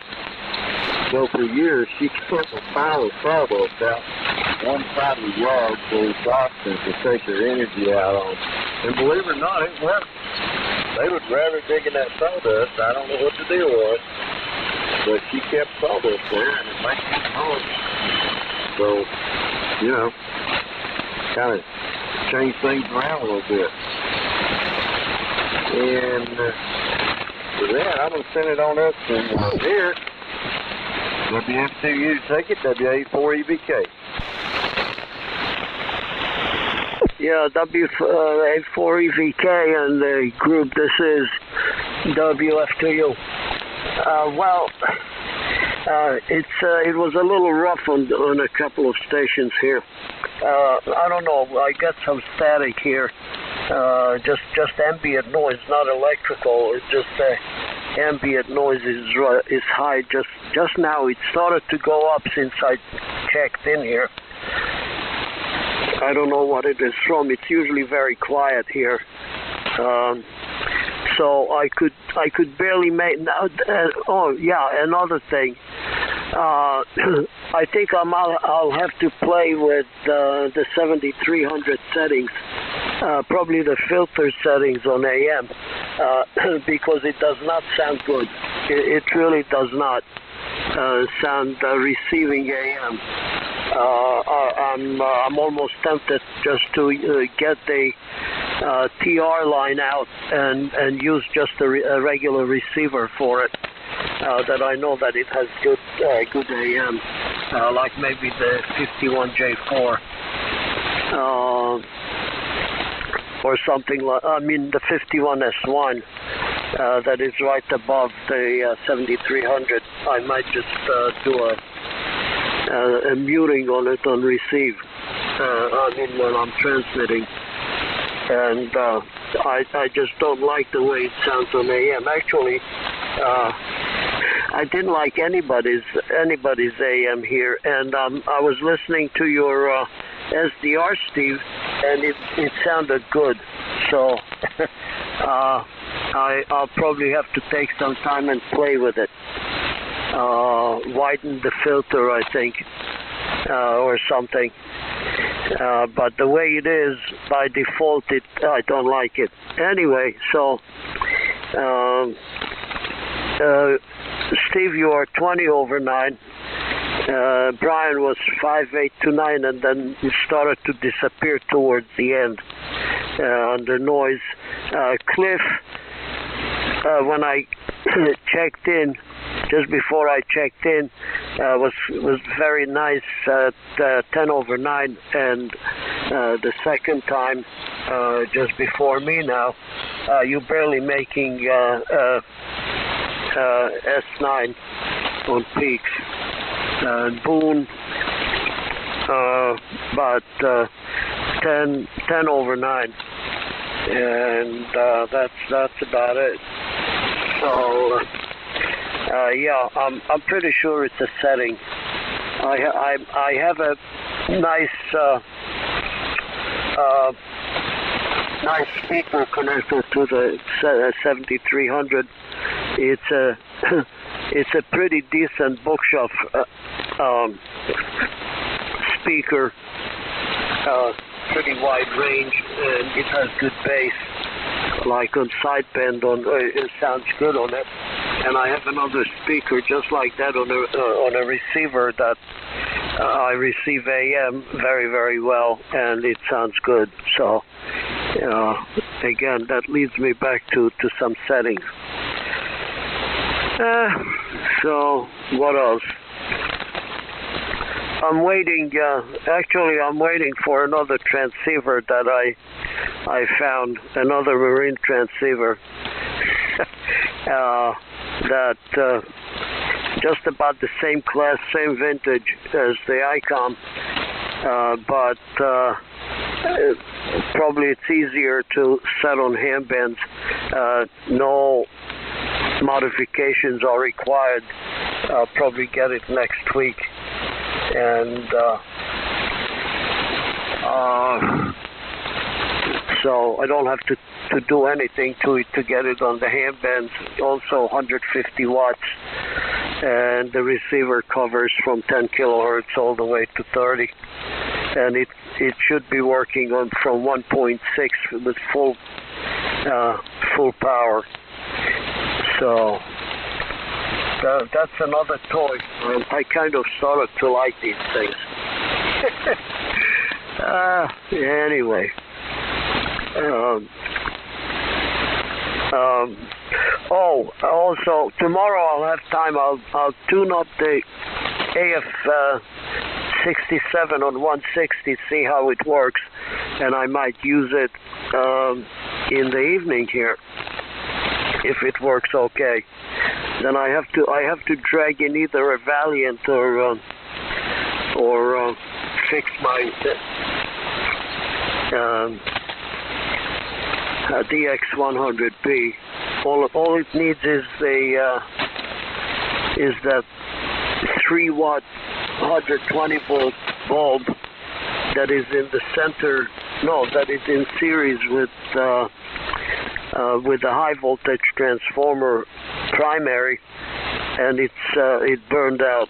So for years, she kept a pile of sawdust out one side of the yard for the oxen to take their energy out on. And believe it or not, it worked. They would rather dig in that sawdust. I don't know what the deal was, but she kept sawdust there, and it makes it noise. So, you know, kind of change things around a little bit. And for that, I'm going to send it on up to here. WF2U ticket, WA4EBK. Yeah, W4EVK and the group, this is WF2U. It was a little rough on a couple of stations here. I don't know, I got some static here. Just ambient noise, not electrical. It's just ambient noise is high. Just now, it started to go up since I checked in here. I don't know what it is from. It's usually very quiet here. So I could barely make. Oh yeah, another thing. I think I'll have to play with the 7300 settings. Probably the filter settings on AM, because it does not sound good. It really does not sound receiving AM. I'm almost tempted just to get the TR line out and use just a regular receiver for it. That I know that it has good AM, like maybe the 51J4. Or something like, the 51S1 that is right above the 7300. I might just do a muting on it on receive. When I'm transmitting, and I just don't like the way it sounds on AM. Actually, I didn't like anybody's AM here, and I was listening to your SDR, Steve, and it sounded good. So I'll probably have to take some time and play with it. Widen the filter, I think, or something. But the way it is, by default, I don't like it. Anyway, so Steve, you are 20/9. Brian was 5829, and then it started to disappear towards the end under noise. Cliff, when I checked in, just before I checked in, was very nice at 10/9, and the second time, just before me now, you barely making S9 on peaks. Boone, about 10/9, and that's about it. So yeah, I'm pretty sure it's a setting. I have a nice speaker connected to the 7300. It's a pretty decent bookshelf speaker, pretty wide range, and it has good bass. Like on sideband, it sounds good on it. And I have another speaker just like that on a receiver that I receive AM very, very well, and it sounds good. So again, that leads me back to some settings. So what else? I'm waiting. Actually, I'm waiting for another transceiver that I found, another marine transceiver that just about the same class, same vintage as the ICOM, but probably it's easier to set on handbands. No modifications are required. I'll probably get it next week. And So I don't have to do anything to it to get it on the handbands. Also 150 watts, and the receiver covers from 10 kilohertz all the way to 30, and it should be working on from 1.6 with full power. So that's another toy. I kind of started to like these things. Anyway. Also tomorrow I'll have time. I'll tune up the AF 67 on 160, see how it works, and I might use it in the evening here if it works okay. Then I have to drag in either a Valiant or fix my DX100B. All it needs is that 3-watt 120 volt bulb that is in the center. No, that is in series with the high voltage transformer primary, and it burned out.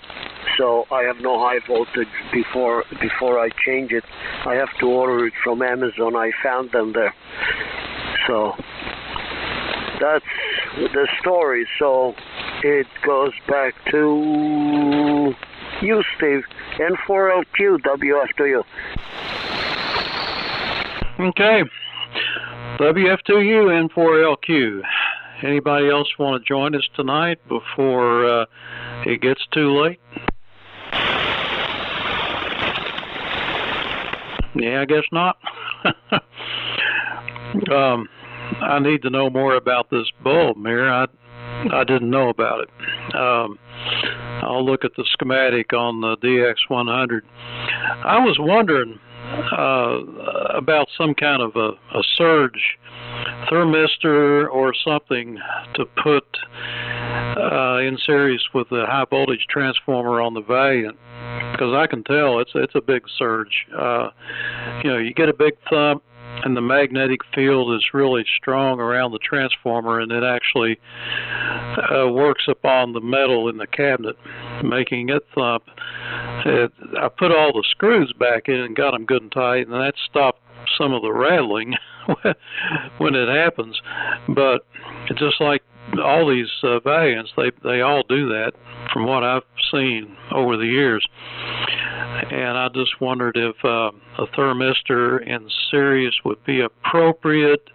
So I have no high voltage before I change it. I have to order it from Amazon. I found them there. So that's the story. So it goes back to you, Steve. N4LQ, WF2U. Okay. WF2U, N4LQ. Anybody else want to join us tonight before it gets too late? Yeah, I guess not. I need to know more about this bulb here. I didn't know about it. I'll look at the schematic on the DX100. I was wondering about some kind of a surge thermistor or something to put in series with the high voltage transformer on the Valiant, because I can tell it's a big surge. You get a big thump, and the magnetic field is really strong around the transformer, and it actually works upon the metal in the cabinet, making it thump. I put all the screws back in and got them good and tight, and that stopped some of the rattling when it happens. But just like all these Valiants, they all do that from what I've seen over the years. And I just wondered if a thermistor in series would be appropriate,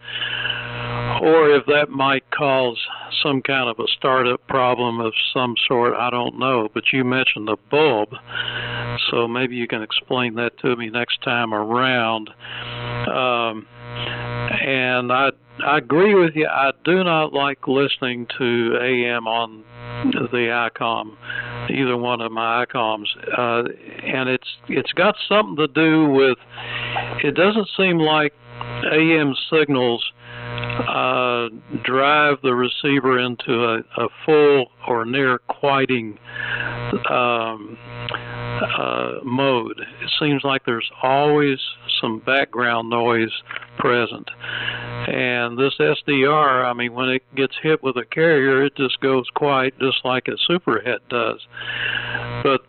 or if that might cause some kind of a startup problem of some sort. I don't know, but you mentioned the bulb, so maybe you can explain that to me next time around. And I agree with you. I do not like listening to AM on the ICOM, either one of my ICOMs, and it's got something to do with, it doesn't seem like AM signals drive the receiver into a full or near quieting mode. It seems like there's always some background noise present. And this SDR, I mean, when it gets hit with a carrier, it just goes quiet, just like a superhet does. But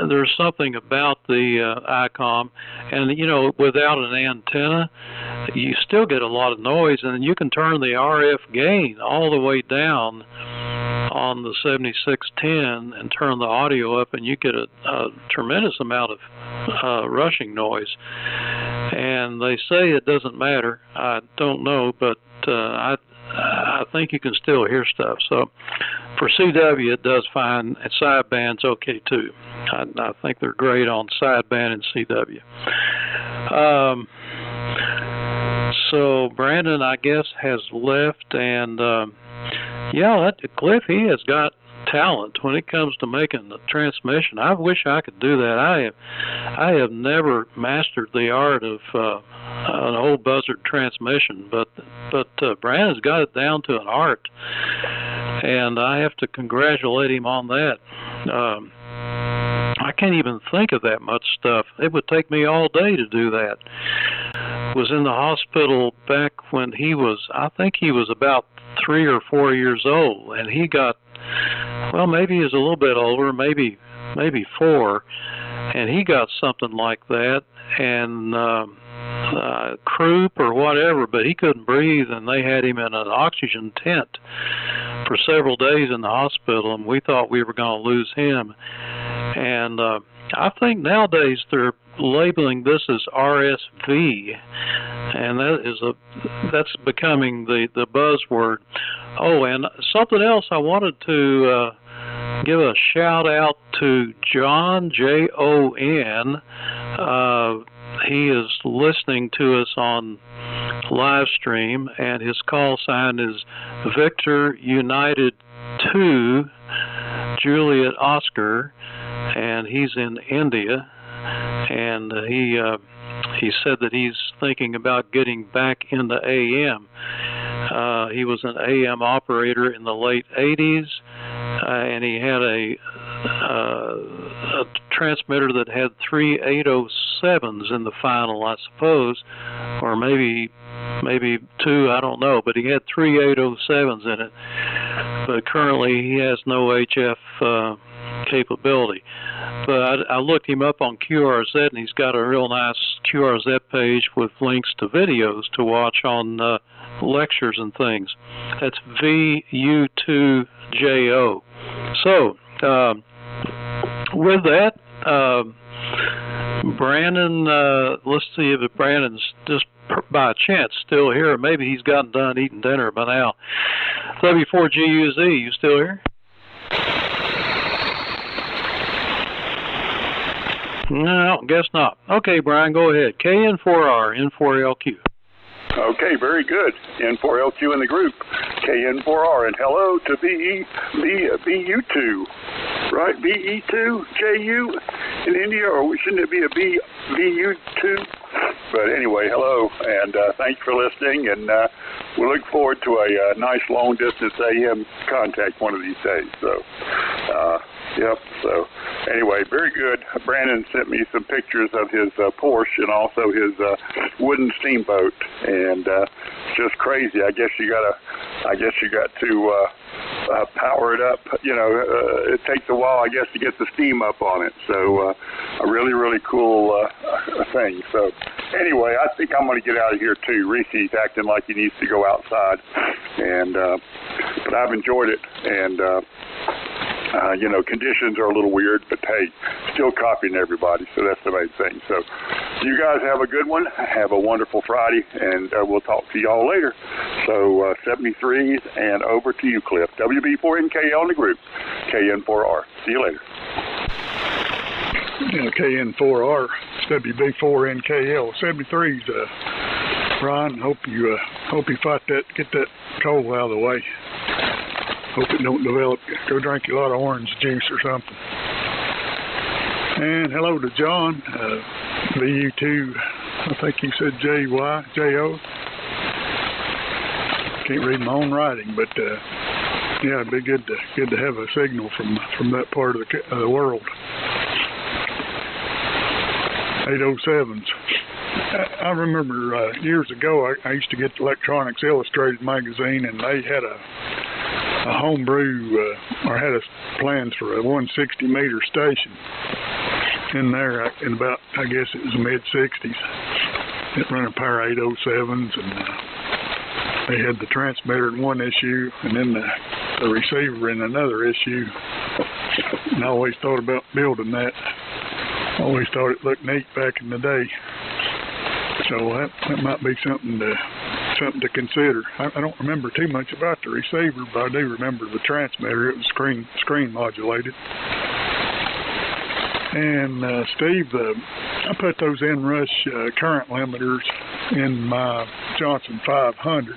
there's something about the ICOM, and without an antenna, you still get a lot of noise, and you can turn the RF gain all the way down on the 7610 and turn the audio up, and you get a tremendous amount of rushing noise. And they say it doesn't matter. I don't know, but I think you can still hear stuff. So for CW, it does fine. And sideband's okay too. I think they're great on sideband and CW. So Brandon, I guess, has left, and Cliff, he has got talent when it comes to making the transmission. I wish I could do that. I have never mastered the art of an old buzzard transmission, but Brandon's got it down to an art, and I have to congratulate him on that. I can't even think of that much stuff. It would take me all day to do that. was in the hospital back when I think he was about 3 or 4 years old, and he got, well, maybe he was a little bit older, maybe 4, and he got something like that, and croup or whatever, but he couldn't breathe, and they had him in an oxygen tent for several days in the hospital, and we thought we were going to lose him. And I think nowadays they're labeling this as RSV, and that's becoming the buzzword. Oh, and something else I wanted to give a shout out to John, Jon. He is listening to us on live stream, and his call sign is Victor United 2 Juliet Oscar, and he's in India, and he said that he's thinking about getting back into AM. He was an AM operator in the late 80s, and he had a transmitter that had 3 807s in the final, I suppose, or maybe 2, I don't know, but he had 3 807s in it. But currently he has no HF capability. But I looked him up on QRZ, and he's got a real nice QRZ page with links to videos to watch on lectures and things. That's VU2JO. So, with that, Brandon, let's see if Brandon's just by chance still here. Maybe he's gotten done eating dinner by now. W4GUZ, you still here? No, guess not. Okay, Brian, go ahead. KN4R, N4LQ. Okay, very good. N4LQ in the group. KN4R, and hello to BU2, right? BE2JU in India, or shouldn't it be a BU2? But anyway, hello, and thanks for listening, and we look forward to a nice long-distance AM contact one of these days. So, yep, so anyway, very good. Brandon sent me some pictures of his Porsche and also his wooden steamboat, and it's just crazy. I guess you got to power it up. You know, it takes a while, I guess, to get the steam up on it. So a really, really cool thing. So anyway, I think I'm going to get out of here too. Reese's acting like he needs to go outside, and but I've enjoyed it, and you know, conditions are a little weird, but hey, still copying everybody, so that's the main thing. So you guys have a good one. Have a wonderful Friday, and we'll talk to y'all later. So 73s and over to you, Cliff. WB4NKL in the group. KN4R. See you later. Yeah, KN4R, WB4NKL. 73s, Ron, hope you fight that, get that cold out of the way. Hope it don't develop. Go drink a lot of orange juice or something. And hello to John, VU2, I think he said JO. Can't read my own writing, but yeah, it'd be good to have a signal from that part of the world. 807s. I remember years ago I used to get Electronics Illustrated magazine, and they had a homebrew or had plans for a 160 meter station in there in about, I guess it was mid 60s. It ran a pair of 807s, and they had the transmitter in one issue and then the receiver in another issue. And I always thought about building that. I always thought it looked neat back in the day. So that might be something to consider. I don't remember too much about the receiver, but I do remember the transmitter. It was screen modulated. And Steve, I put those inrush current limiters in my Johnson 500,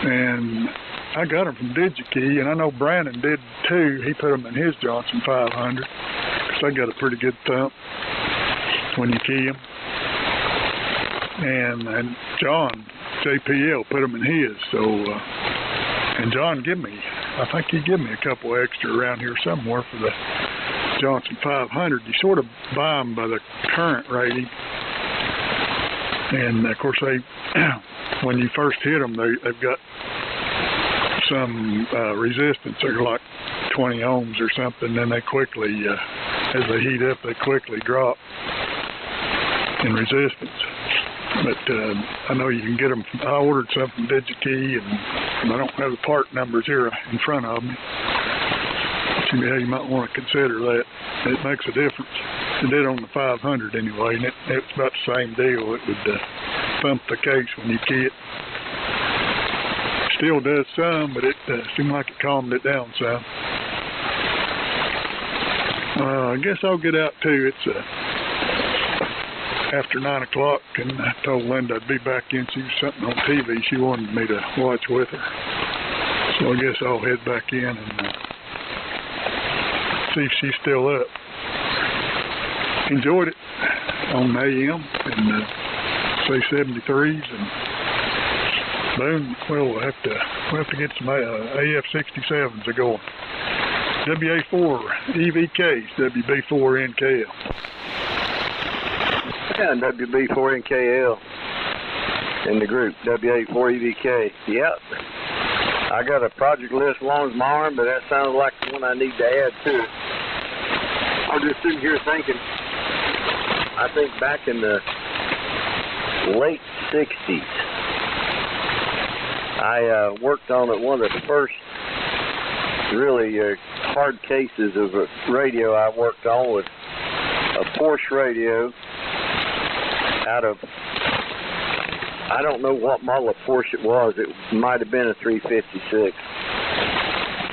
and I got them from DigiKey, and I know Brandon did too. He put them in his Johnson 500 because they got a pretty good thump when you key them. And John, JPL, put them in his. So, and John I think he gave me a couple extra around here somewhere for the Johnson 500. You sort of buy them by the current rating. And of course when you first hit them, they've got some resistance. They're like 20 ohms or something. Then they quickly, as they heat up, they quickly drop in resistance. But I know you can get them. I ordered some from DigiKey, and I don't have the part numbers here in front of me. But you might want to consider that. It makes a difference. It did on the 500 anyway, and it's about the same deal. It would pump the case when you key it. Still does some, but it seemed like it calmed it down some. I guess I'll get out too. It's after 9 o'clock, and I told Linda I'd be back in. See something on TV she wanted me to watch with her. So I guess I'll head back in and see if she's still up. Enjoyed it on AM and say 73s, and boom. Well, we'll have to get some AF67s a going. WA4 EVKs, WB4 NKL. And WB4 NKL in the group, WA4 EVK. Yep. I got a project list long as my arm, but that sounds like the one I need to add to it. I'm just sitting here thinking, I think back in the late 60s, I worked on one of the first really hard cases of a radio I worked on was a Porsche radio out of, I don't know what model of Porsche it was. It might have been a 356.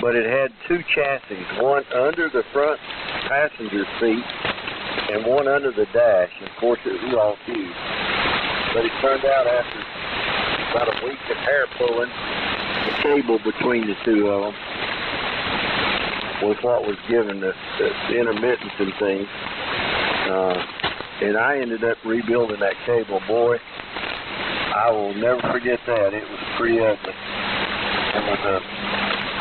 But it had two chassis, one under the front passenger seat and one under the dash. And of course, it was all fused. But it turned out after about a week of hair pulling, the cable between the two of them was what was giving the intermittence and things. And I ended up rebuilding that cable. Boy, I will never forget that. It was pretty ugly. It was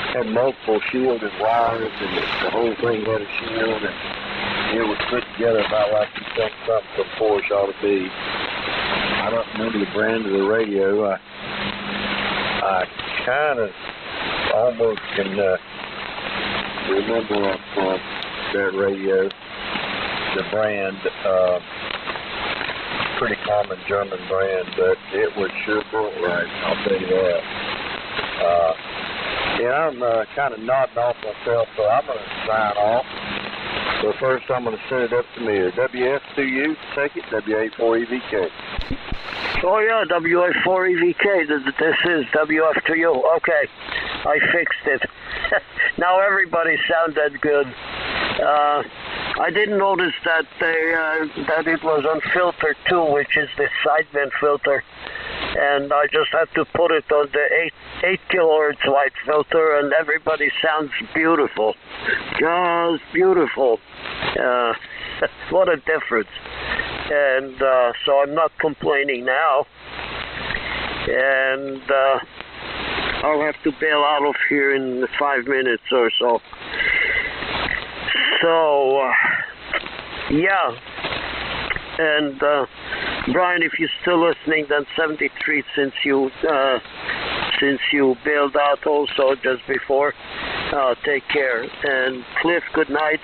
had multiple shielded wires, and the whole thing had a shield, and it was put together about like you think something from Porsche ought to be. I don't remember the brand of the radio. I kind of almost can remember that radio, the brand. Pretty common German brand, but it was sure built right, I'll tell you that. I'm kind of nodding off myself, so I'm going to sign off. But first, I'm going to send it up to me. WF2U, take it, WA4EVK. Oh, yeah, WA4EVK. This is WF2U. Okay, I fixed it. Now everybody sounded good. I didn't notice that that it was unfiltered too, which is the sideband filter, and I just had to put it on the 8 kilohertz white filter, and everybody sounds beautiful, just beautiful. What a difference! And so I'm not complaining now, and I'll have to bail out of here in 5 minutes or so. So, yeah, and Brian, if you're still listening, then 73 since you bailed out also just before, take care. And Cliff, good night.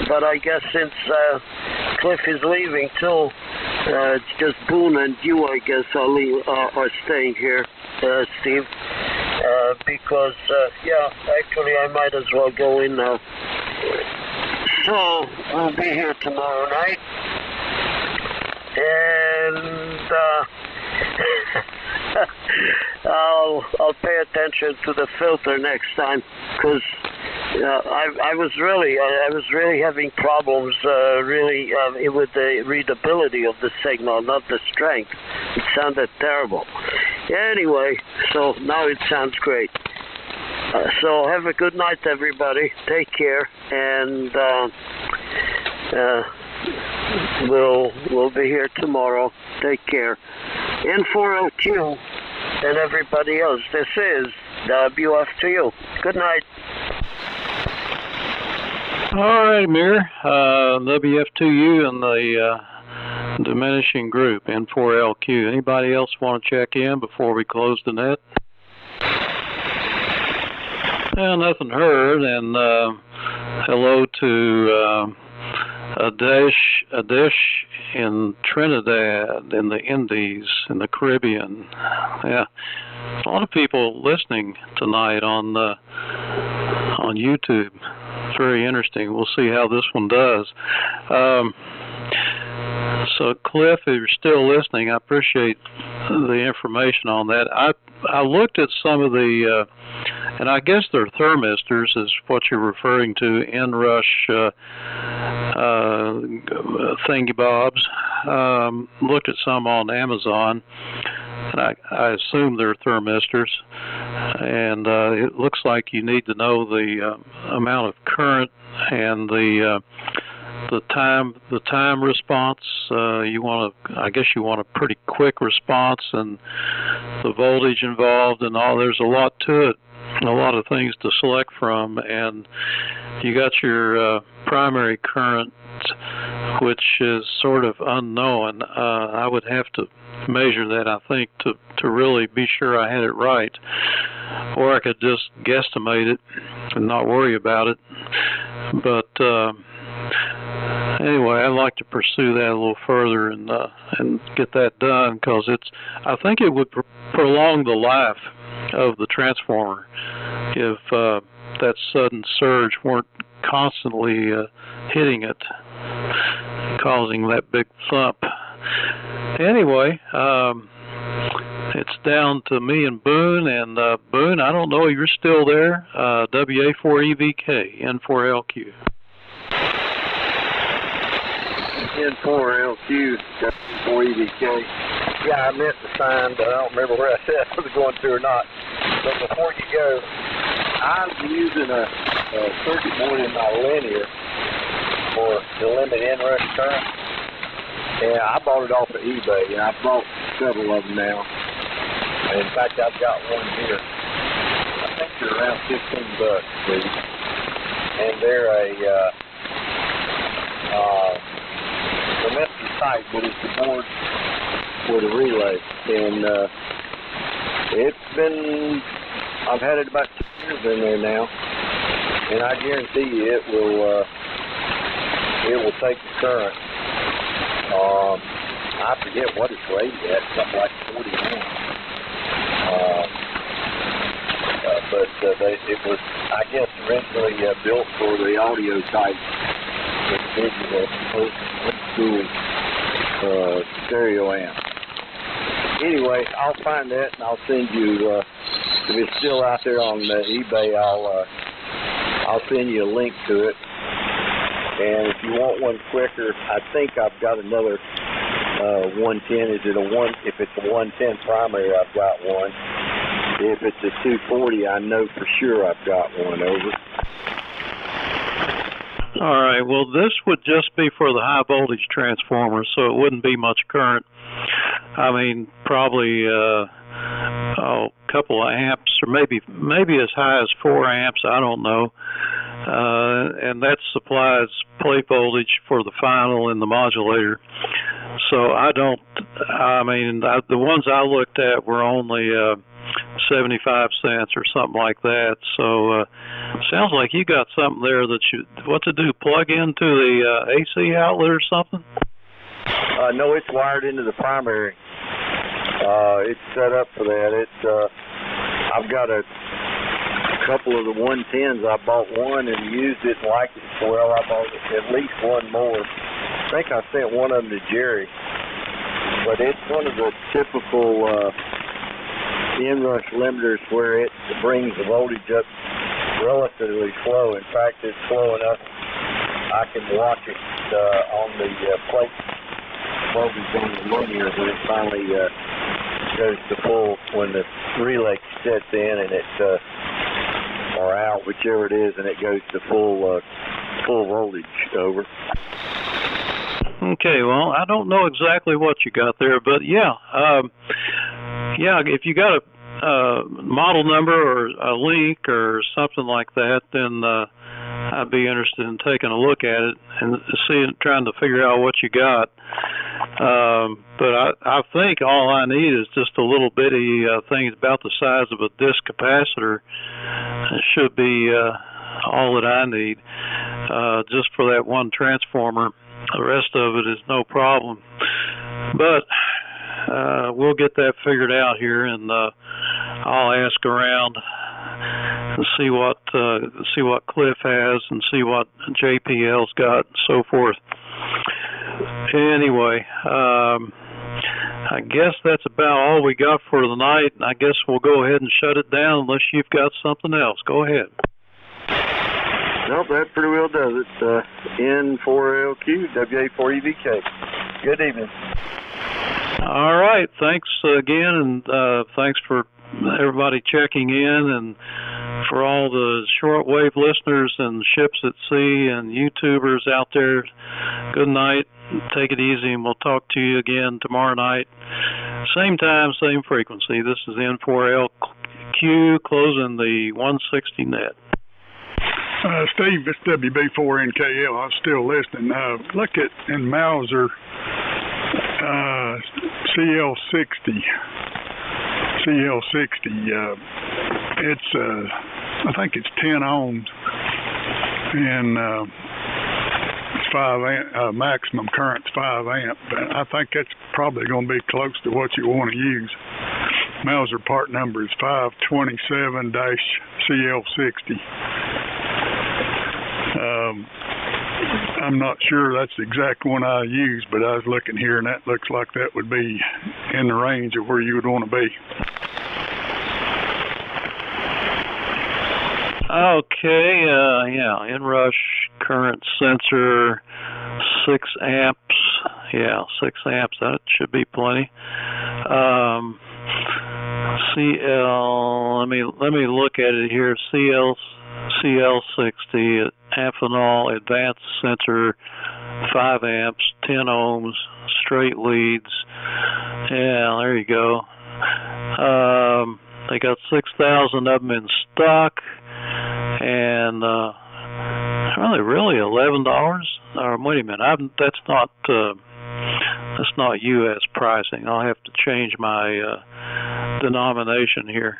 But I guess since Cliff is leaving too, it's just Boone and you, I guess, are staying here, Steve. Because, yeah, actually I might as well go in now. So, we'll be here tomorrow night, and I'll pay attention to the filter next time, because I was really having problems with the readability of the signal, not the strength. It sounded terrible. Anyway, so now it sounds great. So have a good night, everybody. Take care, and we'll be here tomorrow. Take care. N4LQ and everybody else. This is WF2U. Good night. All right, Amir. WF2U and the diminishing group, N4LQ. Anybody else want to check in before we close the net? Well, nothing heard, and hello to Adesh in Trinidad, in the Indies, in the Caribbean. Yeah, a lot of people listening tonight on YouTube. It's very interesting. We'll see how this one does. So, Cliff, if you're still listening, I appreciate the information on that. I looked at some of the, and I guess they're thermistors, is what you're referring to, inrush thingy-bobs. Looked at some on Amazon, and I assume they're thermistors. And it looks like you need to know the amount of current and the time response. I guess you want a pretty quick response, and the voltage involved and all. There's a lot to it, a lot of things to select from, and you got your primary current, which is sort of unknown. I would have to measure that, I think, to really be sure I had it right, or I could just guesstimate it and not worry about it. But anyway, I'd like to pursue that a little further and get that done, because I think it would prolong the life of the transformer if that sudden surge weren't constantly hitting it, causing that big thump. Anyway, it's down to me and Boone, and Boone, I don't know if you're still there. WA4EVK, N4LQ. N4LQ, W4EVK. Yeah, I meant to sign, but I don't remember where I said I was going to or not. But before you go, I'm using a circuit board in my linear for the limit inrush current. And I bought it off of eBay, and I've bought several of them now. And in fact, I've got one here. I think they're around $15, please. And they're a domestic type, but it's a board with a relay. And I've had it about 2 years in there now, and I guarantee you it will take the current. I forget what it's rated at, something like 40 amps. But it was, I guess, originally built for the audio type, with digital old school stereo amp. Anyway, I'll find that and I'll send you. If it's still out there on eBay, I'll send you a link to it. And if you want one quicker, I think I've got another 110. Is it if it's a 110 primary, I've got one. If it's a 240, I know for sure I've got one. Over. All right. Well, this would just be for the high voltage transformer, so it wouldn't be much current. I mean, probably a couple of amps, or maybe as high as 4 amps. I don't know. And that supplies plate voltage for the final and the modulator. So the ones I looked at were only 75 cents or something like that. So sounds like you got something there that what to do, plug into the AC outlet or something? No, it's wired into the primary. It's set up for that. I've got a couple of the 110s. I bought one and used it and liked it so well. I bought at least one more. I think I sent one of them to Jerry. But it's one of the typical inrush limiters where it brings the voltage up relatively slow. In fact, it's slow enough I can watch it on the plate voltage on the linear when it finally goes to full, when the relay sets in and it's or out, whichever it is, and it goes to full voltage. Over. Okay, well, I don't know exactly what you got there, but yeah, if you got a model number or a link or something like that, then I'd be interested in taking a look at it and trying to figure out what you got. But I think all I need is just a little bitty thing about the size of a disc capacitor. It should be all that I need, just for that one transformer. The rest of it is no problem. But we'll get that figured out here, and I'll ask around and see what Cliff has and see what JPL's got and so forth. Anyway, I guess that's about all we got for the night. I guess we'll go ahead and shut it down unless you've got something else. Go ahead. Nope, that pretty well does it. N4LQ, WA4EVK. Good evening. All right. Thanks again, and thanks for everybody checking in, and for all the shortwave listeners and ships at sea and YouTubers out there. Good night. Take it easy, and we'll talk to you again tomorrow night. Same time, same frequency. This is N4LQ closing the 160 net. Steve, it's WB4NKL. I'm still listening. Look at in Mauser CL60. It's I think it's 10 ohms, and it's 5 amp. Maximum current's 5 amp. But I think that's probably going to be close to what you want to use. Mauser part number is 527-CL60. I'm not sure that's the exact one I use, but I was looking here, and that looks like that would be in the range of where you would want to be. Okay, yeah, inrush current sensor, 6 amps. Yeah, 6 amps, that should be plenty. CL, let me look at it here. CL60, Amphenol advanced sensor, 5 amps, 10 ohms, straight leads. Yeah, there you go. They got 6,000 of them in stock, and really $11. Wait a minute, that's not U.S. pricing. I'll have to change my denomination here.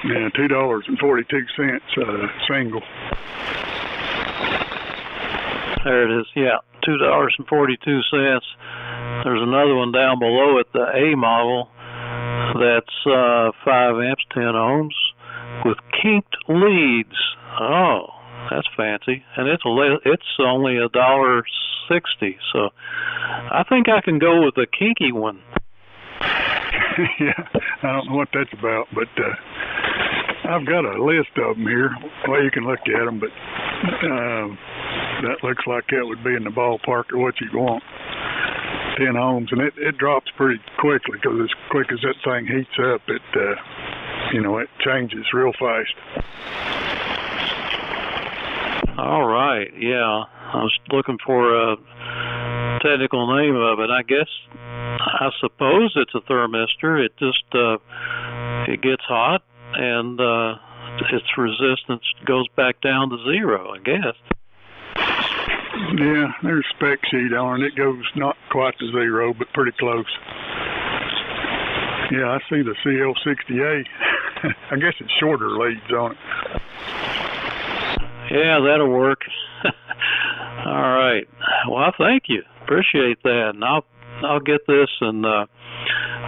Yeah, $2.42 single. There it is. Yeah, $2.42. There's another one down below it, the A model. That's 5 amps, 10 ohms, with kinked leads. Oh, that's fancy, and it's only $1.60. So I think I can go with the kinky one. Yeah, I don't know what that's about, but I've got a list of them here. Well, you can look at them, but that looks like that would be in the ballpark of what you want. 10 ohms, and it drops pretty quickly, because as quick as that thing heats up, it changes real fast. All right, yeah. I was looking for a technical name of it. I suppose it's a thermistor. It just it gets hot, and its resistance goes back down to 0, I guess. Yeah, there's a spec sheet on it. It goes not quite to 0, but pretty close. Yeah, I see the CL60A. I guess it's shorter leads on it. Yeah, that'll work. All right. Well, thank you. Appreciate that. And I'll get this and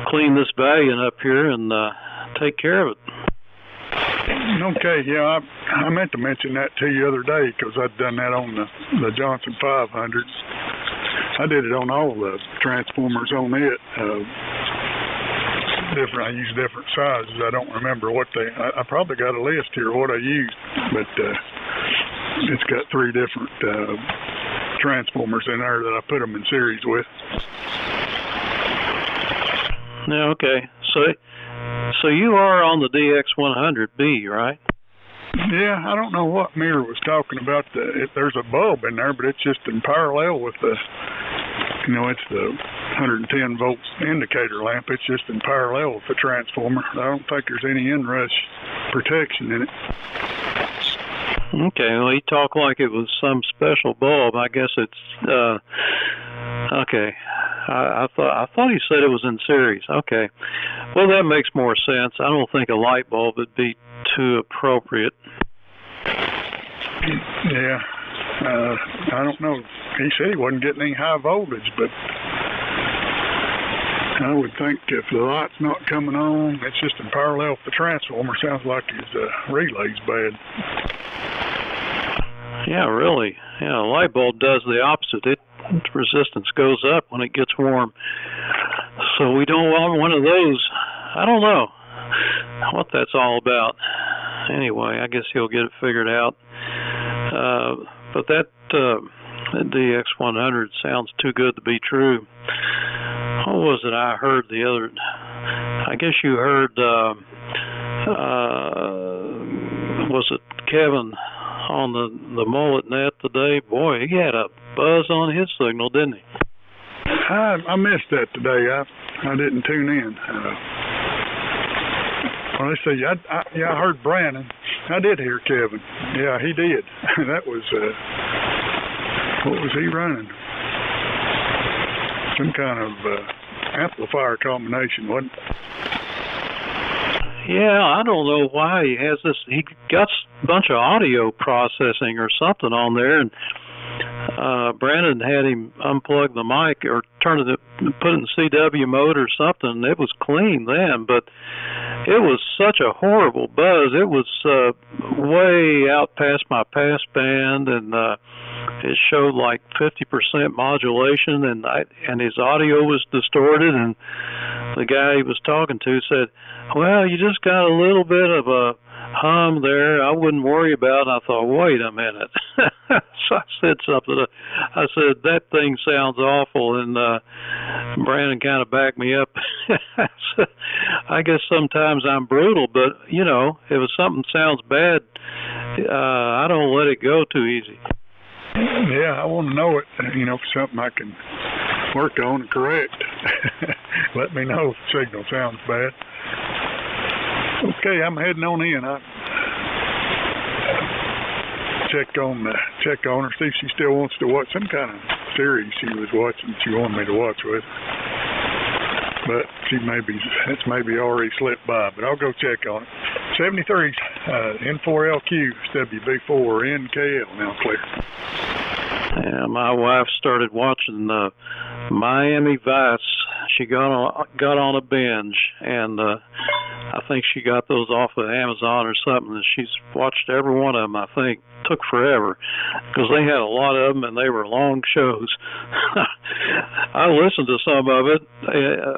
clean this Valiant up here and take care of it. Okay, yeah, I meant to mention that to you the other day, because I'd done that on the Johnson 500s. I did it on all the transformers on it. I use different sizes. I don't remember what I probably got a list here of what I used, but it's got 3 different transformers in there that I put them in series with. Yeah, okay. So you are on the DX100B, right? Yeah, I don't know what Mir was talking about. There's a bulb in there, but it's just in parallel with it's the 110 volts indicator lamp. It's just in parallel with the transformer. I don't think there's any inrush protection in it. Okay, well, he talked like it was some special bulb. I guess it's Okay. I thought he said it was in series. Okay. Well, that makes more sense. I don't think a light bulb would be too appropriate. Yeah. I don't know. He said he wasn't getting any high voltage, but I would think if the light's not coming on, it's just in parallel with the transformer. Sounds like his relay's bad. Yeah, really. Yeah, a light bulb does the opposite. Its resistance goes up when it gets warm. So we don't want one of those. I don't know what that's all about. Anyway, I guess he'll get it figured out. But that DX100 sounds too good to be true. What was it I heard the other? I guess you heard. Was it Kevin on the mullet net today? Boy, he had a buzz on his signal, didn't he? I missed that today. I didn't tune in. Well, let's see. I heard Brandon. I did hear Kevin. Yeah, he did. That was what was he running? Some kind of amplifier combination, wasn't it? Yeah, I don't know why he has this. He got a bunch of audio processing or something on there, and Brandon had him unplug the mic or put it in CW mode or something. It was clean then, but it was such a horrible buzz. It was way out past my passband, and it showed like 50% modulation, and his audio was distorted. And the guy he was talking to said, "Well, you just got a little bit of a hum there. I wouldn't worry about it." I thought, wait a minute. So I said something. I said, "That thing sounds awful," and Brandon kind of backed me up. I guess sometimes I'm brutal, but you know, if something sounds bad, I don't let it go too easy. Yeah, I want to know it. You know, something I can work on and correct. Let me know if the signal sounds bad. Okay, I'm heading on in. I check on her, see if she still wants to watch some kind of series she was watching. She wanted me to watch with, but it's maybe already slipped by. But I'll go check on it. 73's N4LQ, WB4 NKL now clear. Yeah, my wife started watching Miami Vice. She got on a binge, and I think she got those off of Amazon or something, and she's watched every one of them. I think took forever because they had a lot of them and they were long shows. I listened to some of it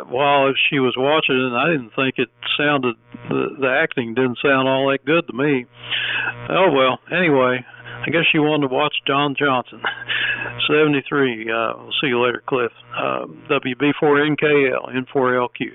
while she was watching it, and I didn't think it sounded, the acting didn't sound all that good to me. Oh well, anyway, I guess she wanted to watch John Johnson. 73, we'll see you later, Cliff. WB4NKL, N4LQ.